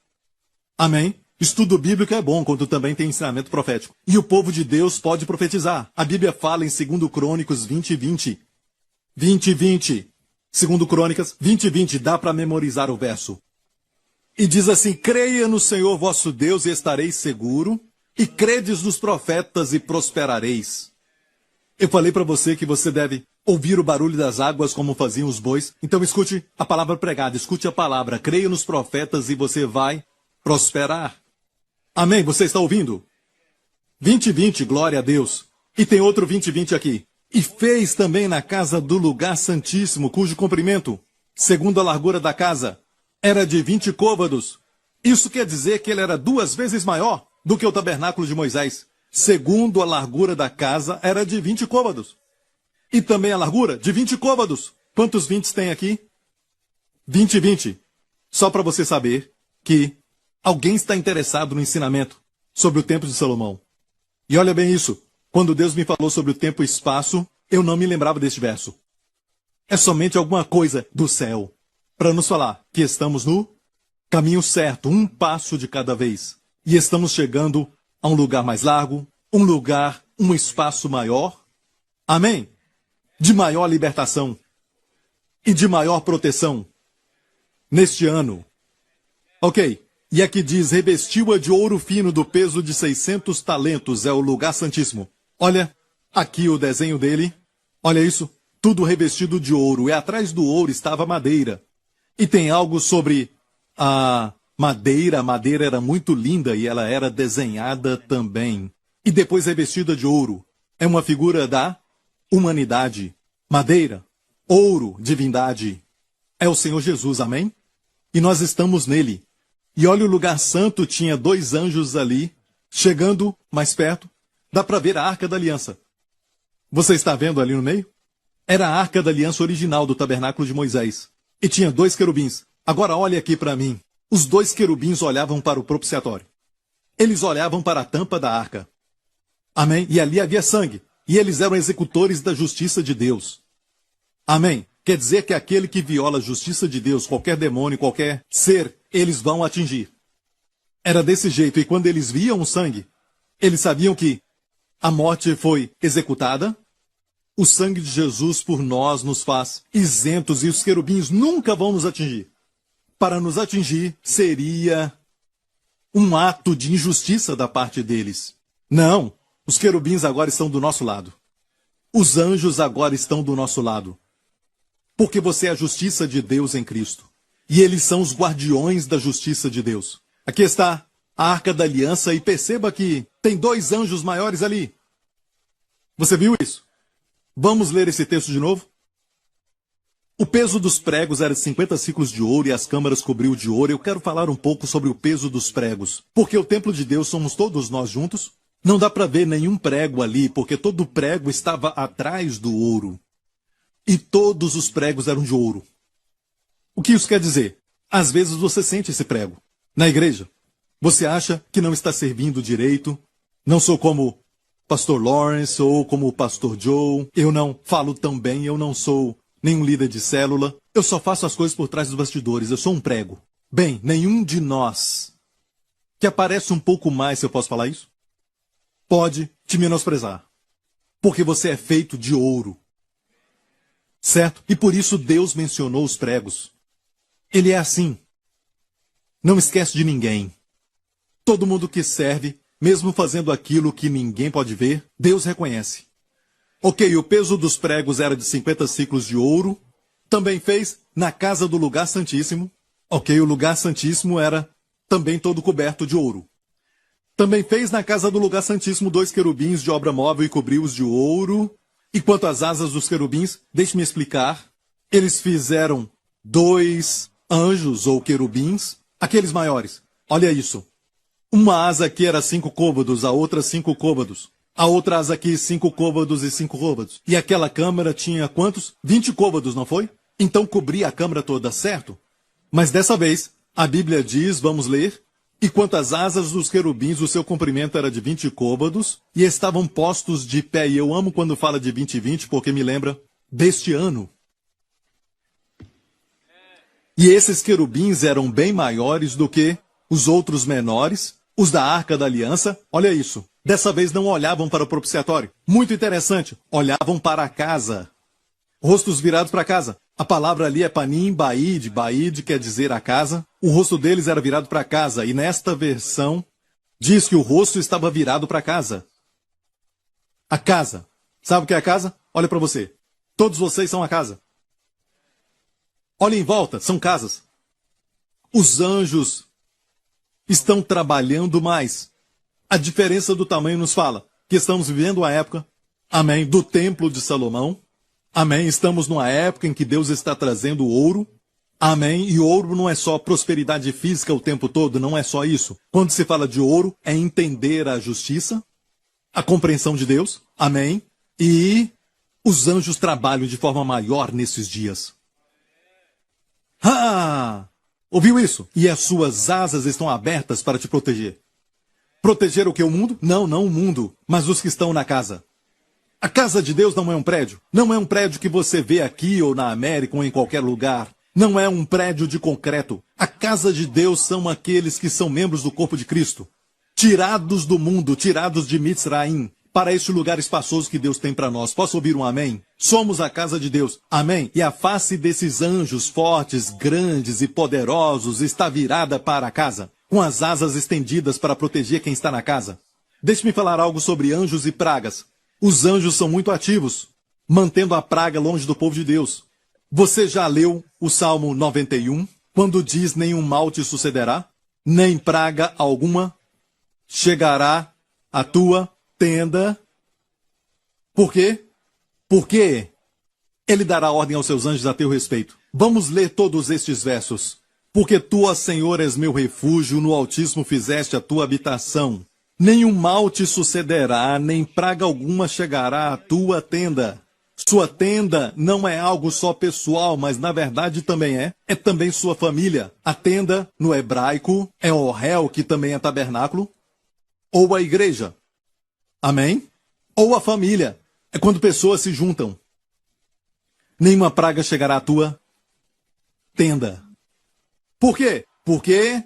Amém? Estudo bíblico é bom, quando também tem ensinamento profético. E o povo de Deus pode profetizar. A Bíblia fala em 2 Crônicas 20:20. 20:20. 2 Crônicas 20:20. Dá para memorizar o verso. E diz assim, creia no Senhor vosso Deus e estareis seguro, e credes nos profetas e prosperareis. Eu falei para você que você deve ouvir o barulho das águas como faziam os bois. Então escute a palavra pregada, escute a palavra. Creia nos profetas e você vai prosperar. Amém? Você está ouvindo? 20:20, glória a Deus. E tem outro 20:20 aqui. E fez também na casa do lugar santíssimo, cujo comprimento, segundo a largura da casa, era de 20 côvados. Isso quer dizer que ele era 2 vezes maior do que o tabernáculo de Moisés. Segundo a largura da casa, era de 20 côvados. E também a largura de 20 côvados. Quantos 20 tem aqui? 20:20. Só para você saber que alguém está interessado no ensinamento sobre o Templo de Salomão. E olha bem isso. Quando Deus me falou sobre o tempo e espaço, eu não me lembrava deste verso. É somente alguma coisa do céu para nos falar que estamos no caminho certo, um passo de cada vez. E estamos chegando a um lugar mais largo, um espaço maior. Amém? De maior libertação e de maior proteção neste ano. Ok. E aqui diz, revestiu-a de ouro fino do peso de 600 talentos, é o lugar santíssimo. Olha, aqui o desenho dele. Olha isso, tudo revestido de ouro. E atrás do ouro estava madeira. E tem algo sobre a madeira. A madeira era muito linda e ela era desenhada também. E depois revestida de ouro. É uma figura da humanidade. Madeira, ouro, divindade. É o Senhor Jesus, amém? E nós estamos nele. E olha, o lugar santo tinha 2 anjos ali, chegando mais perto. Dá para ver a Arca da Aliança. Você está vendo ali no meio? Era a Arca da Aliança original do tabernáculo de Moisés. E tinha 2 querubins. Agora olhe aqui para mim. Os 2 querubins olhavam para o propiciatório. Eles olhavam para a tampa da arca. Amém? E ali havia sangue. E eles eram executores da justiça de Deus. Amém? Quer dizer que aquele que viola a justiça de Deus, qualquer demônio, qualquer ser, eles vão atingir. Era desse jeito. E quando eles viam o sangue, eles sabiam que a morte foi executada. O sangue de Jesus por nós nos faz isentos e os querubins nunca vão nos atingir. Para nos atingir seria um ato de injustiça da parte deles. Não, os querubins agora estão do nosso lado. Os anjos agora estão do nosso lado. Porque você é a justiça de Deus em Cristo. E eles são os guardiões da justiça de Deus. Aqui está a Arca da Aliança e perceba que tem 2 anjos maiores ali. Você viu isso? Vamos ler esse texto de novo? O peso dos pregos era de 50 ciclos de ouro e as câmaras cobriu de ouro. Eu quero falar um pouco sobre o peso dos pregos. Porque o templo de Deus somos todos nós juntos. Não dá para ver nenhum prego ali, porque todo prego estava atrás do ouro. E todos os pregos eram de ouro. O que isso quer dizer? Às vezes você sente esse prego. Na igreja, você acha que não está servindo direito. Não sou como Pastor Lawrence ou como o Pastor Joe. Eu não falo tão bem, eu não sou nenhum líder de célula. Eu só faço as coisas por trás dos bastidores. Eu sou um prego. Bem, nenhum de nós que aparece um pouco mais, se eu posso falar isso, pode te menosprezar. Porque você é feito de ouro. Certo? E por isso Deus mencionou os pregos. Ele é assim. Não esquece de ninguém. Todo mundo que serve, mesmo fazendo aquilo que ninguém pode ver, Deus reconhece. Ok, o peso dos pregos era de 50 ciclos de ouro. Também fez na casa do lugar santíssimo. Ok, o lugar santíssimo era também todo coberto de ouro. Também fez na casa do lugar santíssimo 2 querubins de obra móvel e cobriu-os de ouro. E quanto às asas dos querubins, deixe-me explicar. Eles fizeram 2 anjos ou querubins, aqueles maiores. Olha isso. Uma asa aqui era 5 côvados, a outra 5 côvados. A outra asa aqui 5 côvados e 5 côvados. E aquela câmara tinha quantos? 20 côvados, não foi? Então cobria a câmara toda, certo? Mas dessa vez, a Bíblia diz, vamos ler, e quanto às asas dos querubins, o seu comprimento era de 20 côvados, e estavam postos de pé. E eu amo quando fala de 20 e 20, porque me lembra deste ano. E esses querubins eram bem maiores do que os outros menores, os da Arca da Aliança. Olha isso. Dessa vez não olhavam para o propiciatório. Muito interessante. Olhavam para a casa. Rostos virados para a casa. A palavra ali é panim, baid. Baid quer dizer a casa. O rosto deles era virado para a casa. E nesta versão, diz que o rosto estava virado para a casa. A casa. Sabe o que é a casa? Olha para você. Todos vocês são a casa. Olha em volta, são casas. Os anjos estão trabalhando mais. A diferença do tamanho nos fala que estamos vivendo a época, amém, do templo de Salomão. Amém, estamos numa época em que Deus está trazendo ouro. Amém, e ouro não é só prosperidade física o tempo todo, não é só isso. Quando se fala de ouro, é entender a justiça, a compreensão de Deus. Amém, e os anjos trabalham de forma maior nesses dias. Ah! Ouviu isso? E as suas asas estão abertas para te proteger. Proteger o que? O mundo? Não, não o mundo, mas os que estão na casa. A casa de Deus não é um prédio. Não é um prédio que você vê aqui ou na América ou em qualquer lugar. Não é um prédio de concreto. A casa de Deus são aqueles que são membros do corpo de Cristo. Tirados do mundo, tirados de Mitzraim, para este lugar espaçoso que Deus tem para nós. Posso ouvir um amém? Somos a casa de Deus. Amém? E a face desses anjos fortes, grandes e poderosos está virada para a casa, com as asas estendidas para proteger quem está na casa. Deixe-me falar algo sobre anjos e pragas. Os anjos são muito ativos, mantendo a praga longe do povo de Deus. Você já leu o Salmo 91, quando diz nenhum mal te sucederá, nem praga alguma chegará à tua tenda? Por quê? Porque ele dará ordem aos seus anjos a teu respeito. Vamos ler todos estes versos. Porque tu, ó Senhor, és meu refúgio, no Altíssimo fizeste a tua habitação. Nenhum mal te sucederá, nem praga alguma chegará à tua tenda. Sua tenda não é algo só pessoal, mas na verdade também é também sua família. A tenda, no hebraico, é Ohel, que também é tabernáculo, ou a igreja. Amém? Ou a família. É quando pessoas se juntam. Nenhuma praga chegará à tua tenda. Por quê? Porque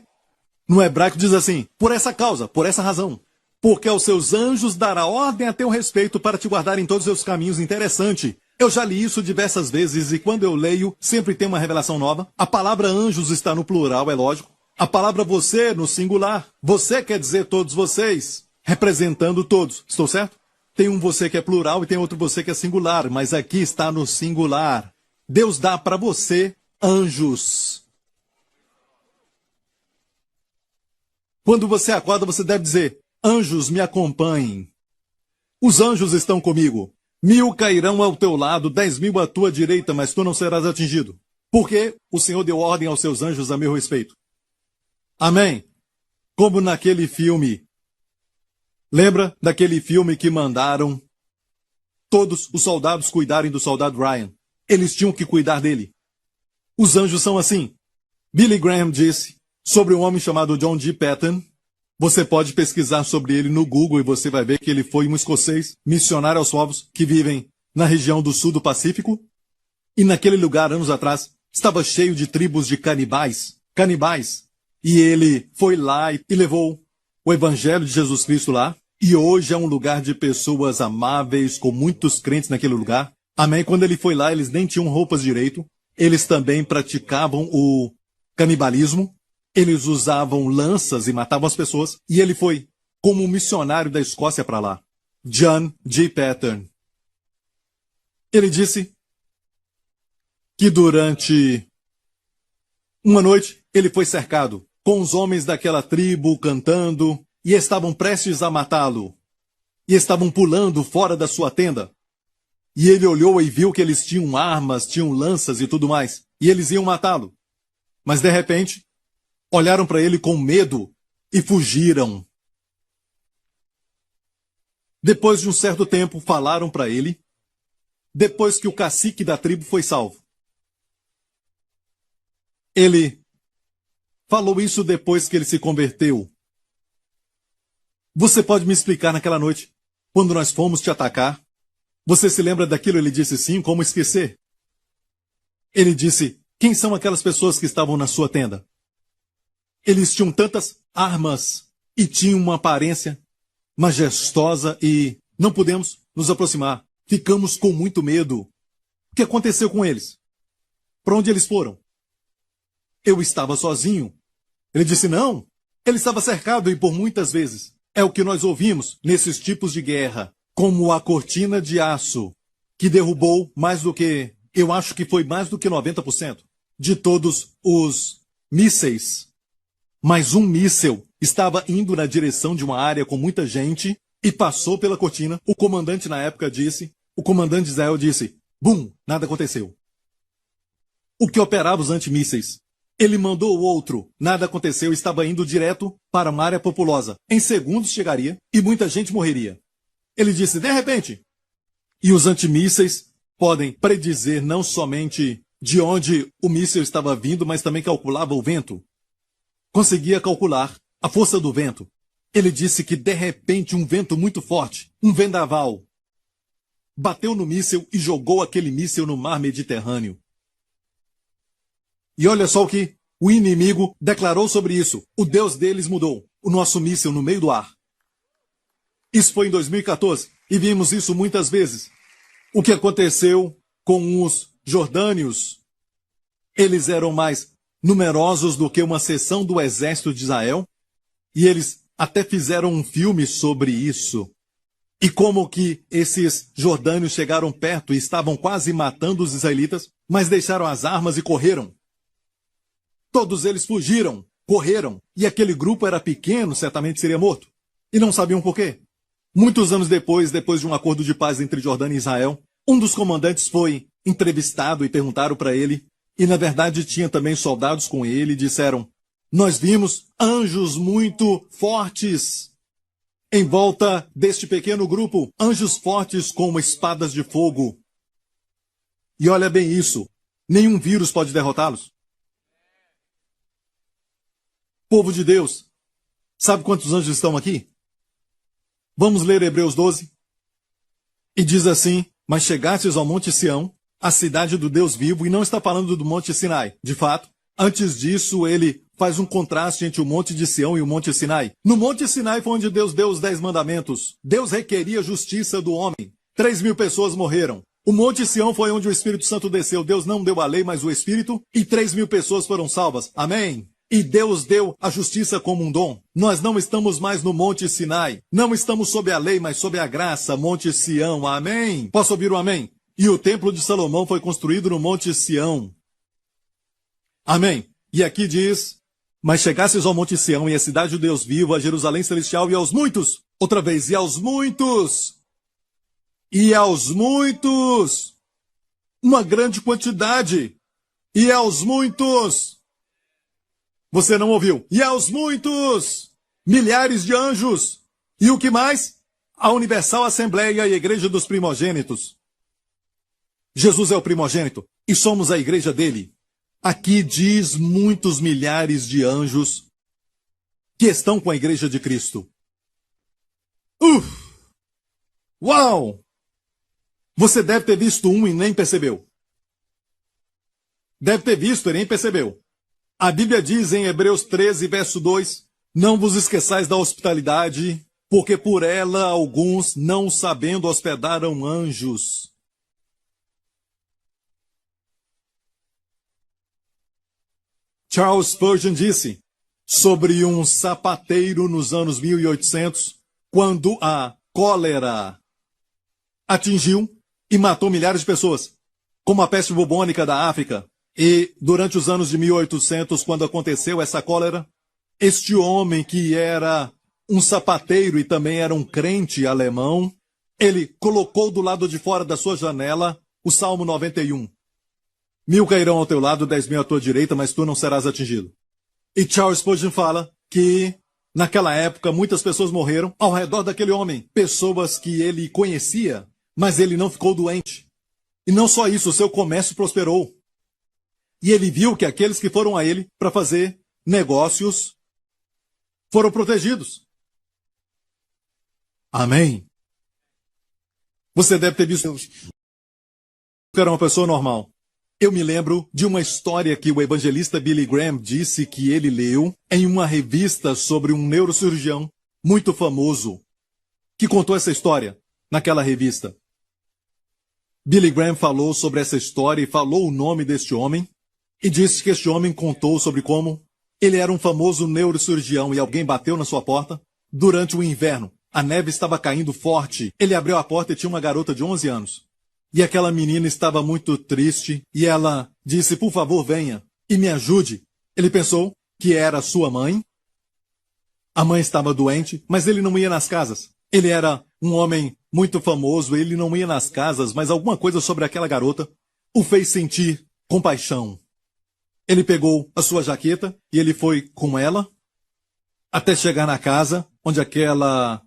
no hebraico diz assim, por essa causa, por essa razão. Porque aos seus anjos dará ordem a teu respeito para te guardar em todos os seus caminhos. Interessante. Eu já li isso diversas vezes e quando eu leio, sempre tem uma revelação nova. A palavra anjos está no plural, é lógico. A palavra você no singular. Você quer dizer todos vocês, representando todos. Estou certo? Tem um você que é plural e tem outro você que é singular, mas aqui está no singular. Deus dá para você anjos. Quando você acorda, você deve dizer, anjos me acompanhem. Os anjos estão comigo. 1000 cairão ao teu lado, 10.000 à tua direita, mas tu não serás atingido. Porque o Senhor deu ordem aos seus anjos a meu respeito. Amém? Como naquele filme. Lembra daquele filme que mandaram todos os soldados cuidarem do soldado Ryan? Eles tinham que cuidar dele. Os anjos são assim. Billy Graham disse sobre um homem chamado John G. Paton. Você pode pesquisar sobre ele no Google e você vai ver que ele foi um escocês missionário aos povos que vivem na região do sul do Pacífico. E naquele lugar, anos atrás, estava cheio de tribos de canibais. E ele foi lá e levou o Evangelho de Jesus Cristo lá. E hoje é um lugar de pessoas amáveis, com muitos crentes naquele lugar. Amém? Quando ele foi lá, eles nem tinham roupas direito. Eles também praticavam o canibalismo. Eles usavam lanças e matavam as pessoas. E ele foi como um missionário da Escócia para lá. John G. Pattern. Ele disse que durante uma noite ele foi cercado com os homens daquela tribo cantando e estavam prestes a matá-lo. E estavam pulando fora da sua tenda. E ele olhou e viu que eles tinham armas, tinham lanças e tudo mais. E eles iam matá-lo. Mas de repente, olharam para ele com medo e fugiram. Depois de um certo tempo, falaram para ele, depois que o cacique da tribo foi salvo. Ele falou isso depois que ele se converteu. Você pode me explicar naquela noite, quando nós fomos te atacar? Você se lembra daquilo? Ele disse sim, como esquecer? Ele disse, quem são aquelas pessoas que estavam na sua tenda? Eles tinham tantas armas e tinham uma aparência majestosa e não pudemos nos aproximar. Ficamos com muito medo. O que aconteceu com eles? Para onde eles foram? Eu estava sozinho. Ele disse não. Ele estava cercado e por muitas vezes. É o que nós ouvimos nesses tipos de guerra, como a cortina de aço, que derrubou mais do que, eu acho que foi mais do que 90% de todos os mísseis. Mas um míssel estava indo na direção de uma área com muita gente e passou pela cortina. O comandante na época disse, o comandante de Israel disse, bum, nada aconteceu. O que operava os antimísseis? Ele mandou o outro, nada aconteceu, estava indo direto para uma área populosa. Em segundos chegaria e muita gente morreria. Ele disse, de repente. E os antimísseis podem predizer não somente de onde o míssil estava vindo, mas também calculava o vento. Conseguia calcular a força do vento. Ele disse que de repente um vento muito forte, um vendaval, bateu no míssil e jogou aquele míssil no mar Mediterrâneo. E olha só o que o inimigo declarou sobre isso. O Deus deles mudou o nosso míssil no meio do ar. Isso foi em 2014 e vimos isso muitas vezes. O que aconteceu com os jordânios? Eles eram mais numerosos do que uma seção do exército de Israel e eles até fizeram um filme sobre isso. E como que esses jordânios chegaram perto e estavam quase matando os israelitas, mas deixaram as armas e correram. Todos eles fugiram, correram, e aquele grupo era pequeno, certamente seria morto. E não sabiam por quê. Muitos anos depois de um acordo de paz entre Jordânia e Israel, um dos comandantes foi entrevistado e perguntaram para ele, e na verdade tinha também soldados com ele, e disseram, nós vimos anjos muito fortes em volta deste pequeno grupo, anjos fortes com espadas de fogo. E olha bem isso, nenhum vírus pode derrotá-los. Povo de Deus, sabe quantos anjos estão aqui? Vamos ler Hebreus 12. E diz assim, mas chegastes ao Monte Sião, a cidade do Deus vivo, e não está falando do Monte Sinai. De fato, antes disso, ele faz um contraste entre o Monte de Sião e o Monte Sinai. No Monte Sinai foi onde Deus deu os 10 mandamentos. Deus requeria a justiça do homem. 3.000 pessoas morreram. O Monte Sião foi onde o Espírito Santo desceu. Deus não deu a lei, mas o Espírito, e 3.000 pessoas foram salvas. Amém? E Deus deu a justiça como um dom. Nós não estamos mais no Monte Sinai. Não estamos sob a lei, mas sob a graça. Monte Sião. Amém? Posso ouvir um amém? E o Templo de Salomão foi construído no Monte Sião. Amém? E aqui diz, mas chegastes ao Monte Sião e a cidade do Deus vivo, a Jerusalém celestial e aos muitos. Outra vez, e aos muitos. E aos muitos. Uma grande quantidade. E aos muitos. Você não ouviu? E aos muitos, milhares de anjos. E o que mais? A Universal Assembleia e a Igreja dos Primogênitos. Jesus é o primogênito e somos a igreja dele. Aqui diz muitos milhares de anjos que estão com a igreja de Cristo. Uau! Você deve ter visto um e nem percebeu. Deve ter visto e nem percebeu. A Bíblia diz em Hebreus 13, verso 2, Não vos esqueçais da hospitalidade, porque por ela alguns, não sabendo, hospedaram anjos. Charles Spurgeon disse sobre um sapateiro nos anos 1800, quando a cólera atingiu e matou milhares de pessoas, como a peste bubônica da África. E durante os anos de 1800, quando aconteceu essa cólera, este homem que era um sapateiro e também era um crente alemão, ele colocou do lado de fora da sua janela o Salmo 91. 1000 cairão ao teu lado, 10.000 à tua direita, mas tu não serás atingido. E Charles Spurgeon fala que, naquela época, muitas pessoas morreram ao redor daquele homem. Pessoas que ele conhecia, mas ele não ficou doente. E não só isso, o seu comércio prosperou. E ele viu que aqueles que foram a ele para fazer negócios foram protegidos. Amém. Você deve ter visto que era uma pessoa normal. Eu me lembro de uma história que o evangelista Billy Graham disse que ele leu em uma revista sobre um neurocirurgião muito famoso, que contou essa história naquela revista. Billy Graham falou sobre essa história e falou o nome deste homem, e disse que este homem contou sobre como ele era um famoso neurocirurgião e alguém bateu na sua porta durante o inverno. A neve estava caindo forte. Ele abriu a porta e tinha uma garota de 11 anos. E aquela menina estava muito triste e ela disse, por favor, venha e me ajude. Ele pensou que era sua mãe. A mãe estava doente, mas ele não ia nas casas. Ele era um homem muito famoso, ele não ia nas casas, mas alguma coisa sobre aquela garota o fez sentir compaixão. Ele pegou a sua jaqueta e ele foi com ela até chegar na casa onde aquela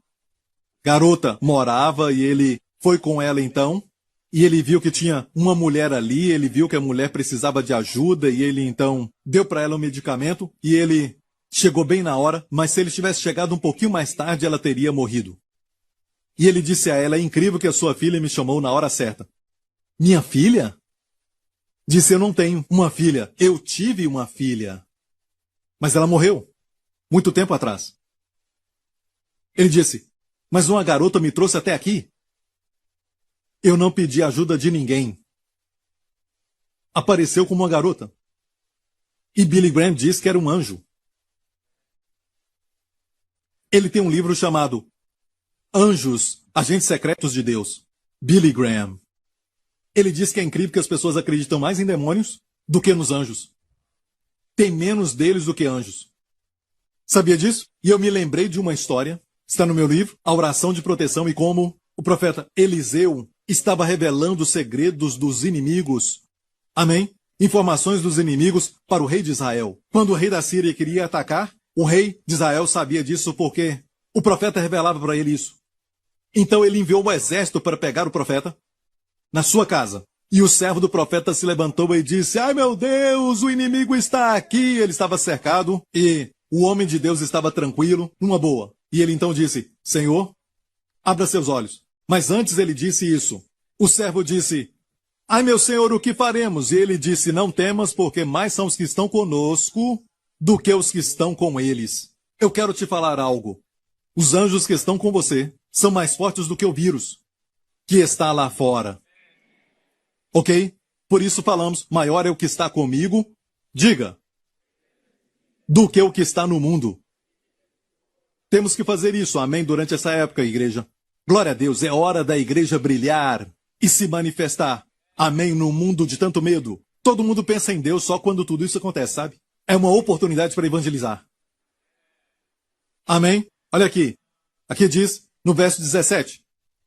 garota morava e ele foi com ela então. E ele viu que tinha uma mulher ali, ele viu que a mulher precisava de ajuda e ele então deu para ela um medicamento e ele chegou bem na hora, mas se ele tivesse chegado um pouquinho mais tarde, ela teria morrido. E ele disse a ela, é incrível que a sua filha me chamou na hora certa. Minha filha? Disse, eu não tenho uma filha. Eu tive uma filha. Mas ela morreu, muito tempo atrás. Ele disse, mas uma garota me trouxe até aqui. Eu não pedi ajuda de ninguém. Apareceu como uma garota. E Billy Graham diz que era um anjo. Ele tem um livro chamado Anjos, Agentes Secretos de Deus. Billy Graham. Ele diz que é incrível que as pessoas acreditam mais em demônios do que nos anjos. Tem menos deles do que anjos. Sabia disso? E eu me lembrei de uma história, está no meu livro, A Oração de Proteção, e como o profeta Eliseu estava revelando os segredos dos inimigos. Amém? Informações dos inimigos para o rei de Israel. Quando o rei da Síria queria atacar, o rei de Israel sabia disso porque o profeta revelava para ele isso. Então ele enviou o exército para pegar o profeta na sua casa. E o servo do profeta se levantou e disse, ai meu Deus, o inimigo está aqui. Ele estava cercado e o homem de Deus estava tranquilo, numa boa. E ele então disse, Senhor, abra seus olhos. Mas antes ele disse isso. O servo disse, ai meu senhor, o que faremos? E ele disse, não temas, porque mais são os que estão conosco do que os que estão com eles. Eu quero te falar algo. Os anjos que estão com você são mais fortes do que o vírus que está lá fora. Ok? Por isso falamos, maior é o que está comigo, diga, do que o que está no mundo. Temos que fazer isso, amém, durante essa época, igreja. Glória a Deus, é hora da igreja brilhar e se manifestar. Amém, no mundo de tanto medo. Todo mundo pensa em Deus só quando tudo isso acontece, sabe? É uma oportunidade para evangelizar. Amém? Olha aqui. Aqui diz, no verso 17.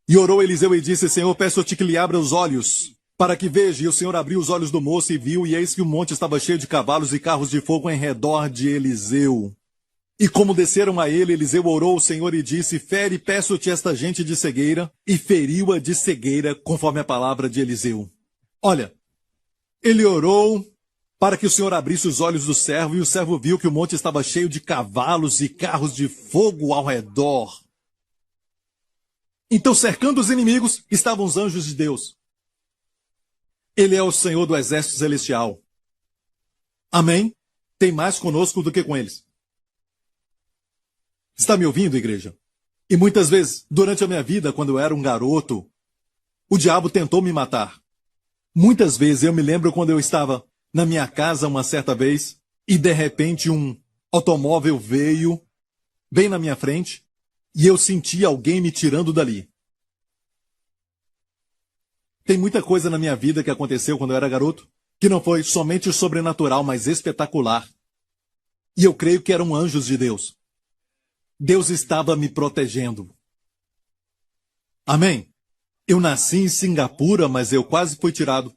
E orou Eliseu e disse, Senhor, peço-te que lhe abra os olhos, para que veja. E o Senhor abriu os olhos do moço e viu, e eis que o monte estava cheio de cavalos e carros de fogo em redor de Eliseu. E como desceram a ele, Eliseu orou ao Senhor e disse, fere, peço-te esta gente de cegueira, e feriu-a de cegueira, conforme a palavra de Eliseu. Olha, ele orou para que o Senhor abrisse os olhos do servo, e o servo viu que o monte estava cheio de cavalos e carros de fogo ao redor. Então, cercando os inimigos, estavam os anjos de Deus. Ele é o Senhor do exército celestial. Amém? Tem mais conosco do que com eles. Está me ouvindo, igreja? E muitas vezes, durante a minha vida, quando eu era um garoto, o diabo tentou me matar. Muitas vezes eu me lembro quando eu estava na minha casa uma certa vez e de repente um automóvel veio bem na minha frente e eu senti alguém me tirando dali. Tem muita coisa na minha vida que aconteceu quando eu era garoto que não foi somente sobrenatural, mas espetacular. E eu creio que eram anjos de Deus. Deus estava me protegendo. Amém? Eu nasci em Singapura, mas eu quase fui tirado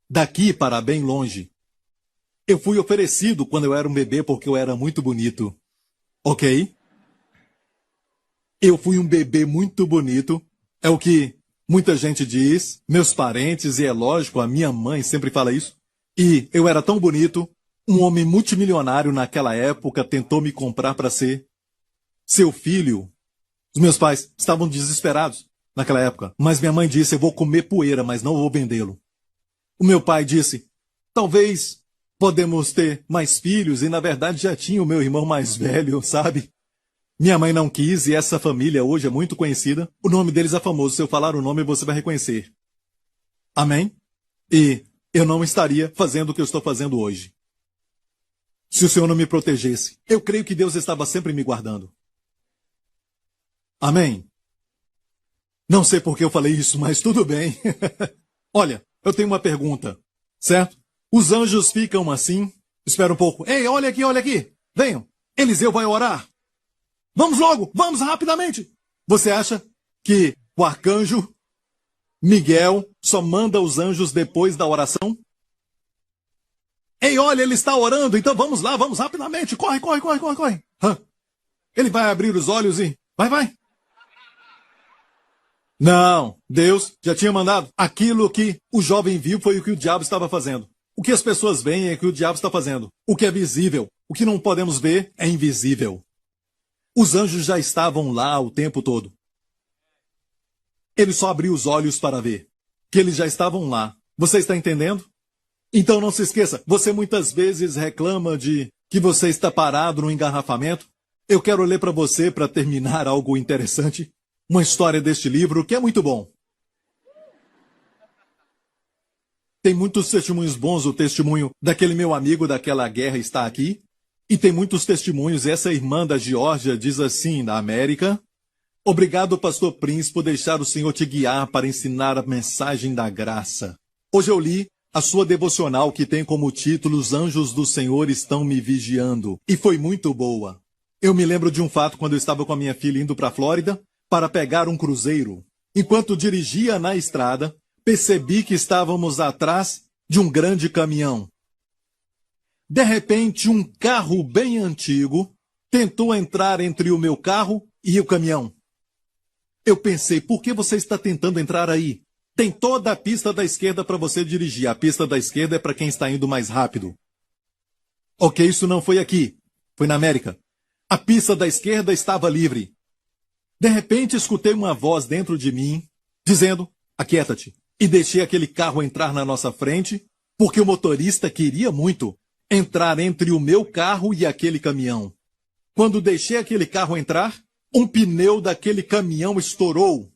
daqui para bem longe. Eu fui oferecido quando eu era um bebê porque eu era muito bonito. Ok? Eu fui um bebê muito bonito. É o que muita gente diz, meus parentes, e é lógico, a minha mãe sempre fala isso. E eu era tão bonito, um homem multimilionário naquela época tentou me comprar para ser seu filho. Os meus pais estavam desesperados naquela época, mas minha mãe disse, eu vou comer poeira, mas não vou vendê-lo. O meu pai disse, talvez podemos ter mais filhos, e na verdade já tinha o meu irmão mais velho, sabe? Minha mãe não quis, e essa família hoje é muito conhecida. O nome deles é famoso, se eu falar o nome você vai reconhecer. Amém? E eu não estaria fazendo o que eu estou fazendo hoje se o Senhor não me protegesse. Eu creio que Deus estava sempre me guardando. Amém? Não sei por que eu falei isso, mas tudo bem. Olha, eu tenho uma pergunta, certo? Os anjos ficam assim. Espera um pouco. Ei, olha aqui, olha aqui. Venham. Eliseu vai orar. Vamos logo, vamos rapidamente. Você acha que o arcanjo Miguel só manda os anjos depois da oração? Ei, olha, ele está orando, então vamos lá, vamos rapidamente. Corre, corre, corre, corre, corre. Ele vai abrir os olhos e... Vai. Não, Deus já tinha mandado. Aquilo que o jovem viu foi o que o diabo estava fazendo. O que as pessoas veem é o que o diabo está fazendo. O que é visível, o que não podemos ver é invisível. Os anjos já estavam lá o tempo todo. Ele só abriu os olhos para ver que eles já estavam lá. Você está entendendo? Então não se esqueça, você muitas vezes reclama de que você está parado no engarrafamento. Eu quero ler para você, para terminar, algo interessante. Uma história deste livro que é muito bom. Tem muitos testemunhos bons, o testemunho daquele meu amigo daquela guerra está aqui. E tem muitos testemunhos, essa irmã da Geórgia diz assim, da América: obrigado, pastor Prince, por deixar o Senhor te guiar para ensinar a mensagem da graça. Hoje eu li a sua devocional que tem como título Os Anjos do Senhor Estão Me Vigiando. E foi muito boa. Eu me lembro de um fato quando eu estava com a minha filha indo para a Flórida para pegar um cruzeiro. Enquanto dirigia na estrada, percebi que estávamos atrás de um grande caminhão. De repente, um carro bem antigo tentou entrar entre o meu carro e o caminhão. Eu pensei, por que você está tentando entrar aí? Tem toda a pista da esquerda para você dirigir. A pista da esquerda é para quem está indo mais rápido. Ok, isso não foi aqui. Foi na América. A pista da esquerda estava livre. De repente, escutei uma voz dentro de mim, dizendo, aquieta-te. E deixei aquele carro entrar na nossa frente, porque o motorista queria muito entrar entre o meu carro e aquele caminhão. Quando deixei aquele carro entrar, um pneu daquele caminhão estourou.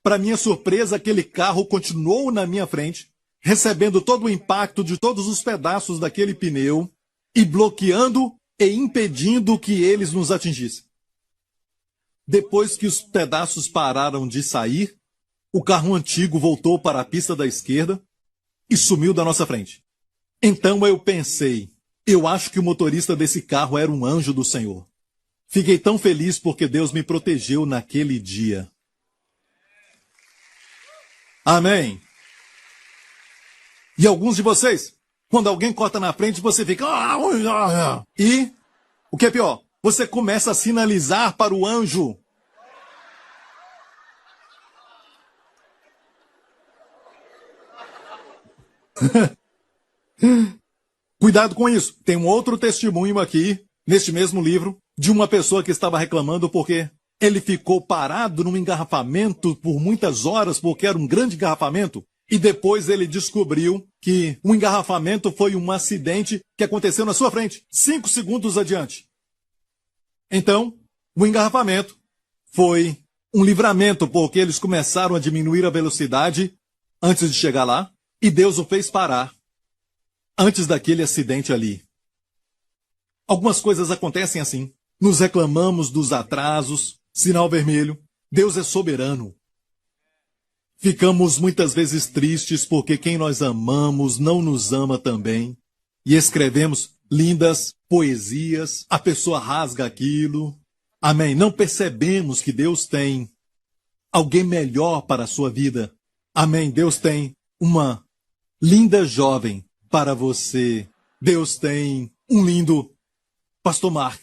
Para minha surpresa, aquele carro continuou na minha frente, recebendo todo o impacto de todos os pedaços daquele pneu e bloqueando e impedindo que eles nos atingissem. Depois que os pedaços pararam de sair, o carro antigo voltou para a pista da esquerda e sumiu da nossa frente. Então eu pensei, eu acho que o motorista desse carro era um anjo do Senhor. Fiquei tão feliz porque Deus me protegeu naquele dia. Amém. E alguns de vocês, quando alguém corta na frente, você fica... E, o que é pior, você começa a sinalizar para o anjo. Cuidado com isso. Tem um outro testemunho aqui, neste mesmo livro, de uma pessoa que estava reclamando porque ele ficou parado num engarrafamento por muitas horas, porque era um grande engarrafamento, e depois ele descobriu que o engarrafamento foi um acidente que aconteceu na sua frente, 5 segundos adiante. Então, O engarrafamento foi um livramento, porque eles começaram a diminuir a velocidade antes de chegar lá, e Deus o fez parar antes daquele acidente ali. Algumas coisas acontecem assim. Nos reclamamos dos atrasos, sinal vermelho. Deus é soberano. Ficamos muitas vezes tristes porque quem nós amamos não nos ama também. E escrevemos lindas poesias, a pessoa rasga aquilo. Amém. Não percebemos que Deus tem alguém melhor para a sua vida. Amém. Deus tem uma linda jovem para você. Deus tem um lindo Pastor Mark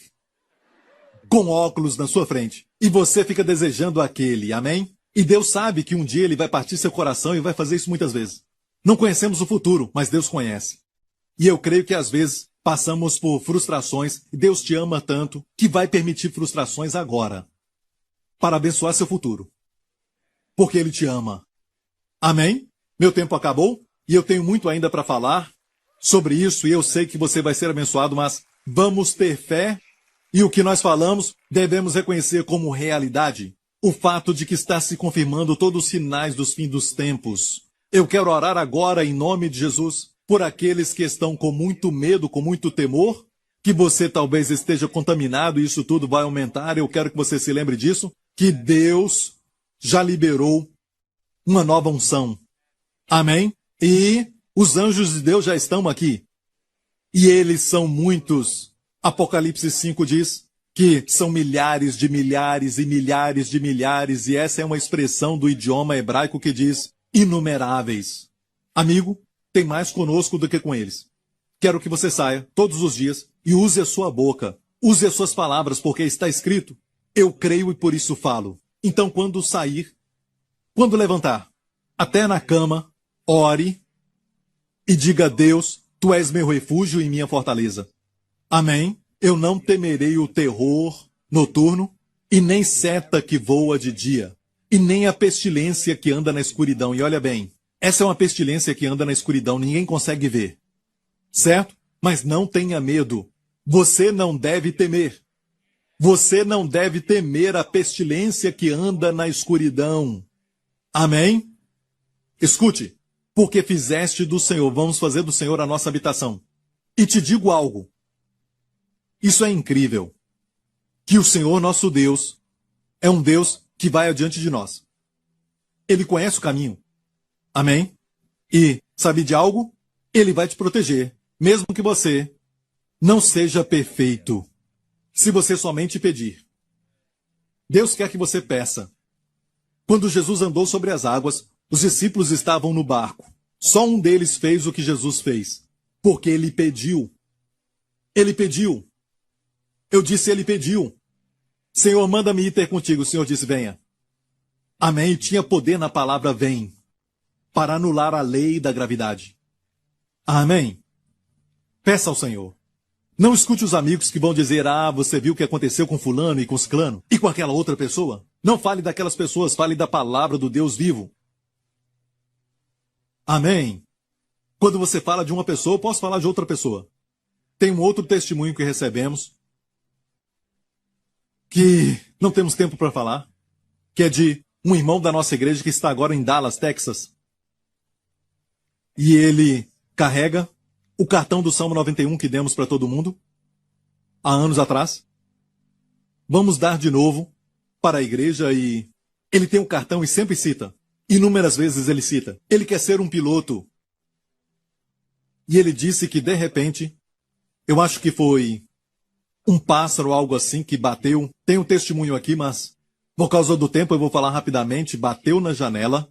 com óculos na sua frente. E você fica desejando aquele. Amém? E Deus sabe que um dia ele vai partir seu coração e vai fazer isso muitas vezes. Não conhecemos o futuro, mas Deus conhece. E eu creio que às vezes passamos por frustrações e Deus te ama tanto que vai permitir frustrações agora para abençoar seu futuro. Porque Ele te ama. Amém? Meu tempo acabou e eu tenho muito ainda para falar sobre isso e eu sei que você vai ser abençoado, mas vamos ter fé e o que nós falamos devemos reconhecer como realidade. O fato de que está se confirmando todos os sinais dos fins dos tempos. Eu quero orar agora em nome de Jesus por aqueles que estão com muito medo, com muito temor, que você talvez esteja contaminado e isso tudo vai aumentar. Eu quero que você se lembre disso, que Deus já liberou uma nova unção. Amém? E os anjos de Deus já estão aqui. E eles são muitos. Apocalipse 5 diz que são milhares de milhares e milhares de milhares, e essa é uma expressão do idioma hebraico que diz inumeráveis. Amigo, tem mais conosco do que com eles. Quero que você saia todos os dias e use a sua boca, use as suas palavras, porque está escrito, eu creio e por isso falo. Então quando sair, quando levantar, até na cama, ore e diga a Deus, tu és meu refúgio e minha fortaleza. Amém? Eu não temerei o terror noturno, e nem seta que voa de dia, e nem a pestilência que anda na escuridão. E olha bem, essa é uma pestilência que anda na escuridão, ninguém consegue ver. Certo? Mas não tenha medo. Você não deve temer. Você não deve temer a pestilência que anda na escuridão. Amém? Escute, porque fizeste do Senhor, vamos fazer do Senhor a nossa habitação. E te digo algo. Isso é incrível, que o Senhor nosso Deus é um Deus que vai adiante de nós. Ele conhece o caminho. Amém? E sabe de algo? Ele vai te proteger, mesmo que você não seja perfeito, se você somente pedir. Deus quer que você peça. Quando Jesus andou sobre as águas, os discípulos estavam no barco. Só um deles fez o que Jesus fez, porque ele pediu. Ele pediu. Eu disse, ele pediu. Senhor, manda-me ir ter contigo. O Senhor disse, venha. Amém. E tinha poder na palavra vem, para anular a lei da gravidade. Amém. Peça ao Senhor. Não escute os amigos que vão dizer, você viu o que aconteceu com fulano e com ciclano e com aquela outra pessoa. Não fale daquelas pessoas, fale da palavra do Deus vivo. Amém. Quando você fala de uma pessoa, eu posso falar de outra pessoa. Tem um outro testemunho que recebemos, que não temos tempo para falar, que é de um irmão da nossa igreja que está agora em Dallas, Texas. E ele carrega o cartão do Salmo 91 que demos para todo mundo, há anos atrás. Vamos dar de novo para a igreja e ele tem o cartão e sempre cita. Inúmeras vezes ele cita. Ele quer ser um piloto. E ele disse que de repente, eu acho que foi um pássaro ou algo assim que bateu. Tem um testemunho aqui, mas por causa do tempo eu vou falar rapidamente. Bateu na janela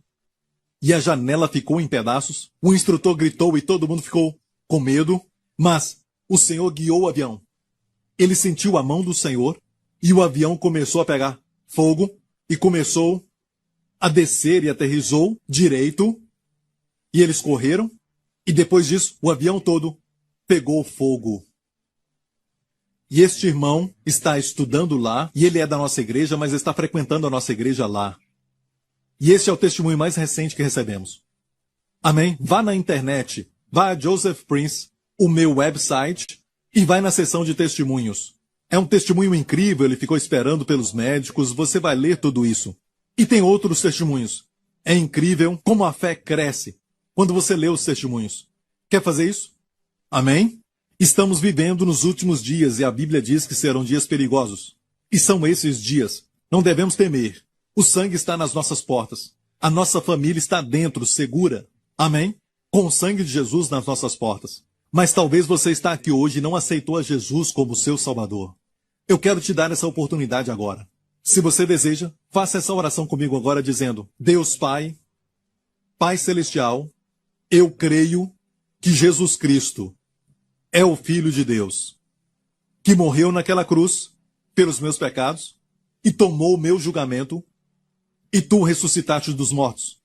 e a janela ficou em pedaços. O instrutor gritou e todo mundo ficou com medo, mas o Senhor guiou o avião. Ele sentiu a mão do Senhor e o avião começou a pegar fogo e começou a descer e aterrissou direito. E eles correram e depois disso o avião todo pegou fogo. E este irmão está estudando lá, e ele é da nossa igreja, mas está frequentando a nossa igreja lá. E este é o testemunho mais recente que recebemos. Amém? Vá na internet, vá a Joseph Prince, o meu website, e vai na seção de testemunhos. É um testemunho incrível, ele ficou esperando pelos médicos, você vai ler tudo isso. E tem outros testemunhos. É incrível como a fé cresce quando você lê os testemunhos. Quer fazer isso? Amém? Estamos vivendo nos últimos dias e a Bíblia diz que serão dias perigosos. E são esses dias. Não devemos temer. O sangue está nas nossas portas. A nossa família está dentro, segura. Amém? Com o sangue de Jesus nas nossas portas. Mas talvez você está aqui hoje e não aceitou a Jesus como seu Salvador. Eu quero te dar essa oportunidade agora. Se você deseja, faça essa oração comigo agora dizendo: Deus Pai, Pai Celestial, eu creio que Jesus Cristo é o Filho de Deus, que morreu naquela cruz pelos meus pecados e tomou o meu julgamento, e tu ressuscitaste dos mortos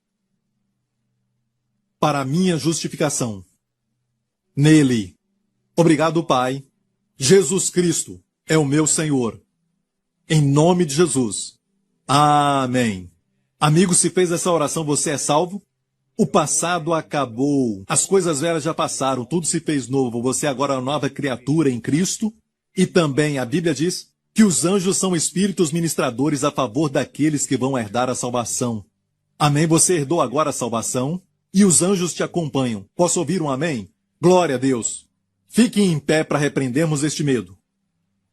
para a minha justificação. Nele, obrigado Pai, Jesus Cristo é o meu Senhor. Em nome de Jesus. Amém. Amigo, se fez essa oração, você é salvo? O passado acabou. As coisas velhas já passaram. Tudo se fez novo. Você agora é uma nova criatura em Cristo. E também a Bíblia diz que os anjos são espíritos ministradores a favor daqueles que vão herdar a salvação. Amém? Você herdou agora a salvação e os anjos te acompanham. Posso ouvir um amém? Glória a Deus. Fique em pé para repreendermos este medo.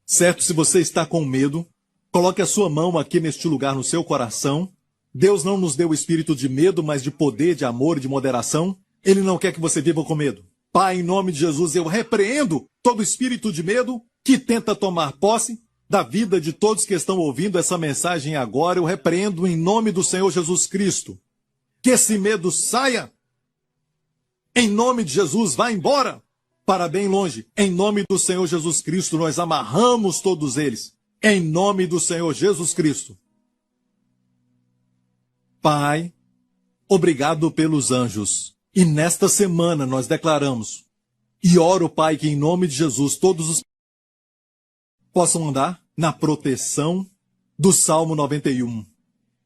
Certo, se você está com medo, coloque a sua mão aqui neste lugar no seu coração. Deus não nos deu o espírito de medo, mas de poder, de amor e de moderação. Ele não quer que você viva com medo. Pai, em nome de Jesus, eu repreendo todo espírito de medo que tenta tomar posse da vida de todos que estão ouvindo essa mensagem agora. Eu repreendo em nome do Senhor Jesus Cristo. Que esse medo saia. Em nome de Jesus, vá embora para bem longe. Em nome do Senhor Jesus Cristo, nós amarramos todos eles. Em nome do Senhor Jesus Cristo. Pai, obrigado pelos anjos. E nesta semana nós declaramos e oro, Pai, que em nome de Jesus todos os possam andar na proteção do Salmo 91.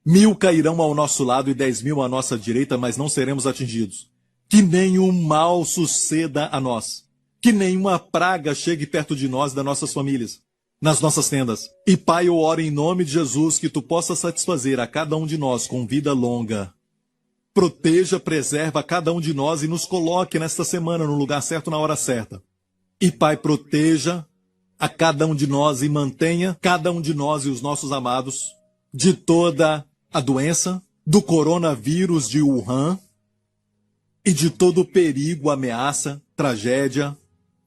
1000 cairão ao nosso lado e 10.000 à nossa direita, mas não seremos atingidos. Que nenhum mal suceda a nós. Que nenhuma praga chegue perto de nós e das nossas famílias, nas nossas tendas. E Pai, eu oro em nome de Jesus que Tu possa satisfazer a cada um de nós com vida longa. Proteja, preserva cada um de nós e nos coloque nesta semana no lugar certo, na hora certa. E Pai, proteja a cada um de nós e mantenha cada um de nós e os nossos amados de toda a doença, do coronavírus de Wuhan e de todo o perigo, ameaça, tragédia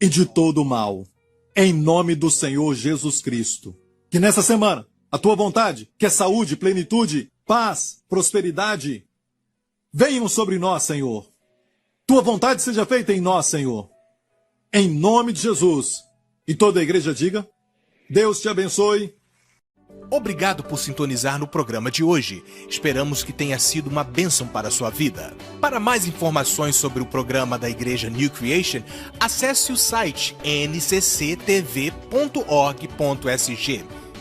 e de todo o mal. Em nome do Senhor Jesus Cristo. Que nessa semana, a Tua vontade, que é saúde, plenitude, paz, prosperidade, venham sobre nós, Senhor. Tua vontade seja feita em nós, Senhor. Em nome de Jesus. E toda a igreja diga: Deus te abençoe. Obrigado por sintonizar no programa de hoje. Esperamos que tenha sido uma bênção para a sua vida. Para mais informações sobre o programa da Igreja New Creation, acesse o site ncctv.org.sg.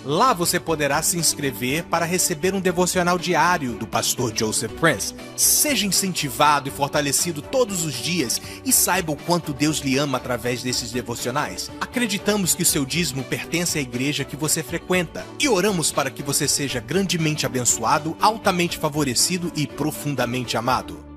Lá você poderá se inscrever para receber um devocional diário do pastor Joseph Prince. Seja incentivado e fortalecido todos os dias e saiba o quanto Deus lhe ama através desses devocionais. Acreditamos que o seu dízimo pertence à igreja que você frequenta e oramos para que você seja grandemente abençoado, altamente favorecido e profundamente amado.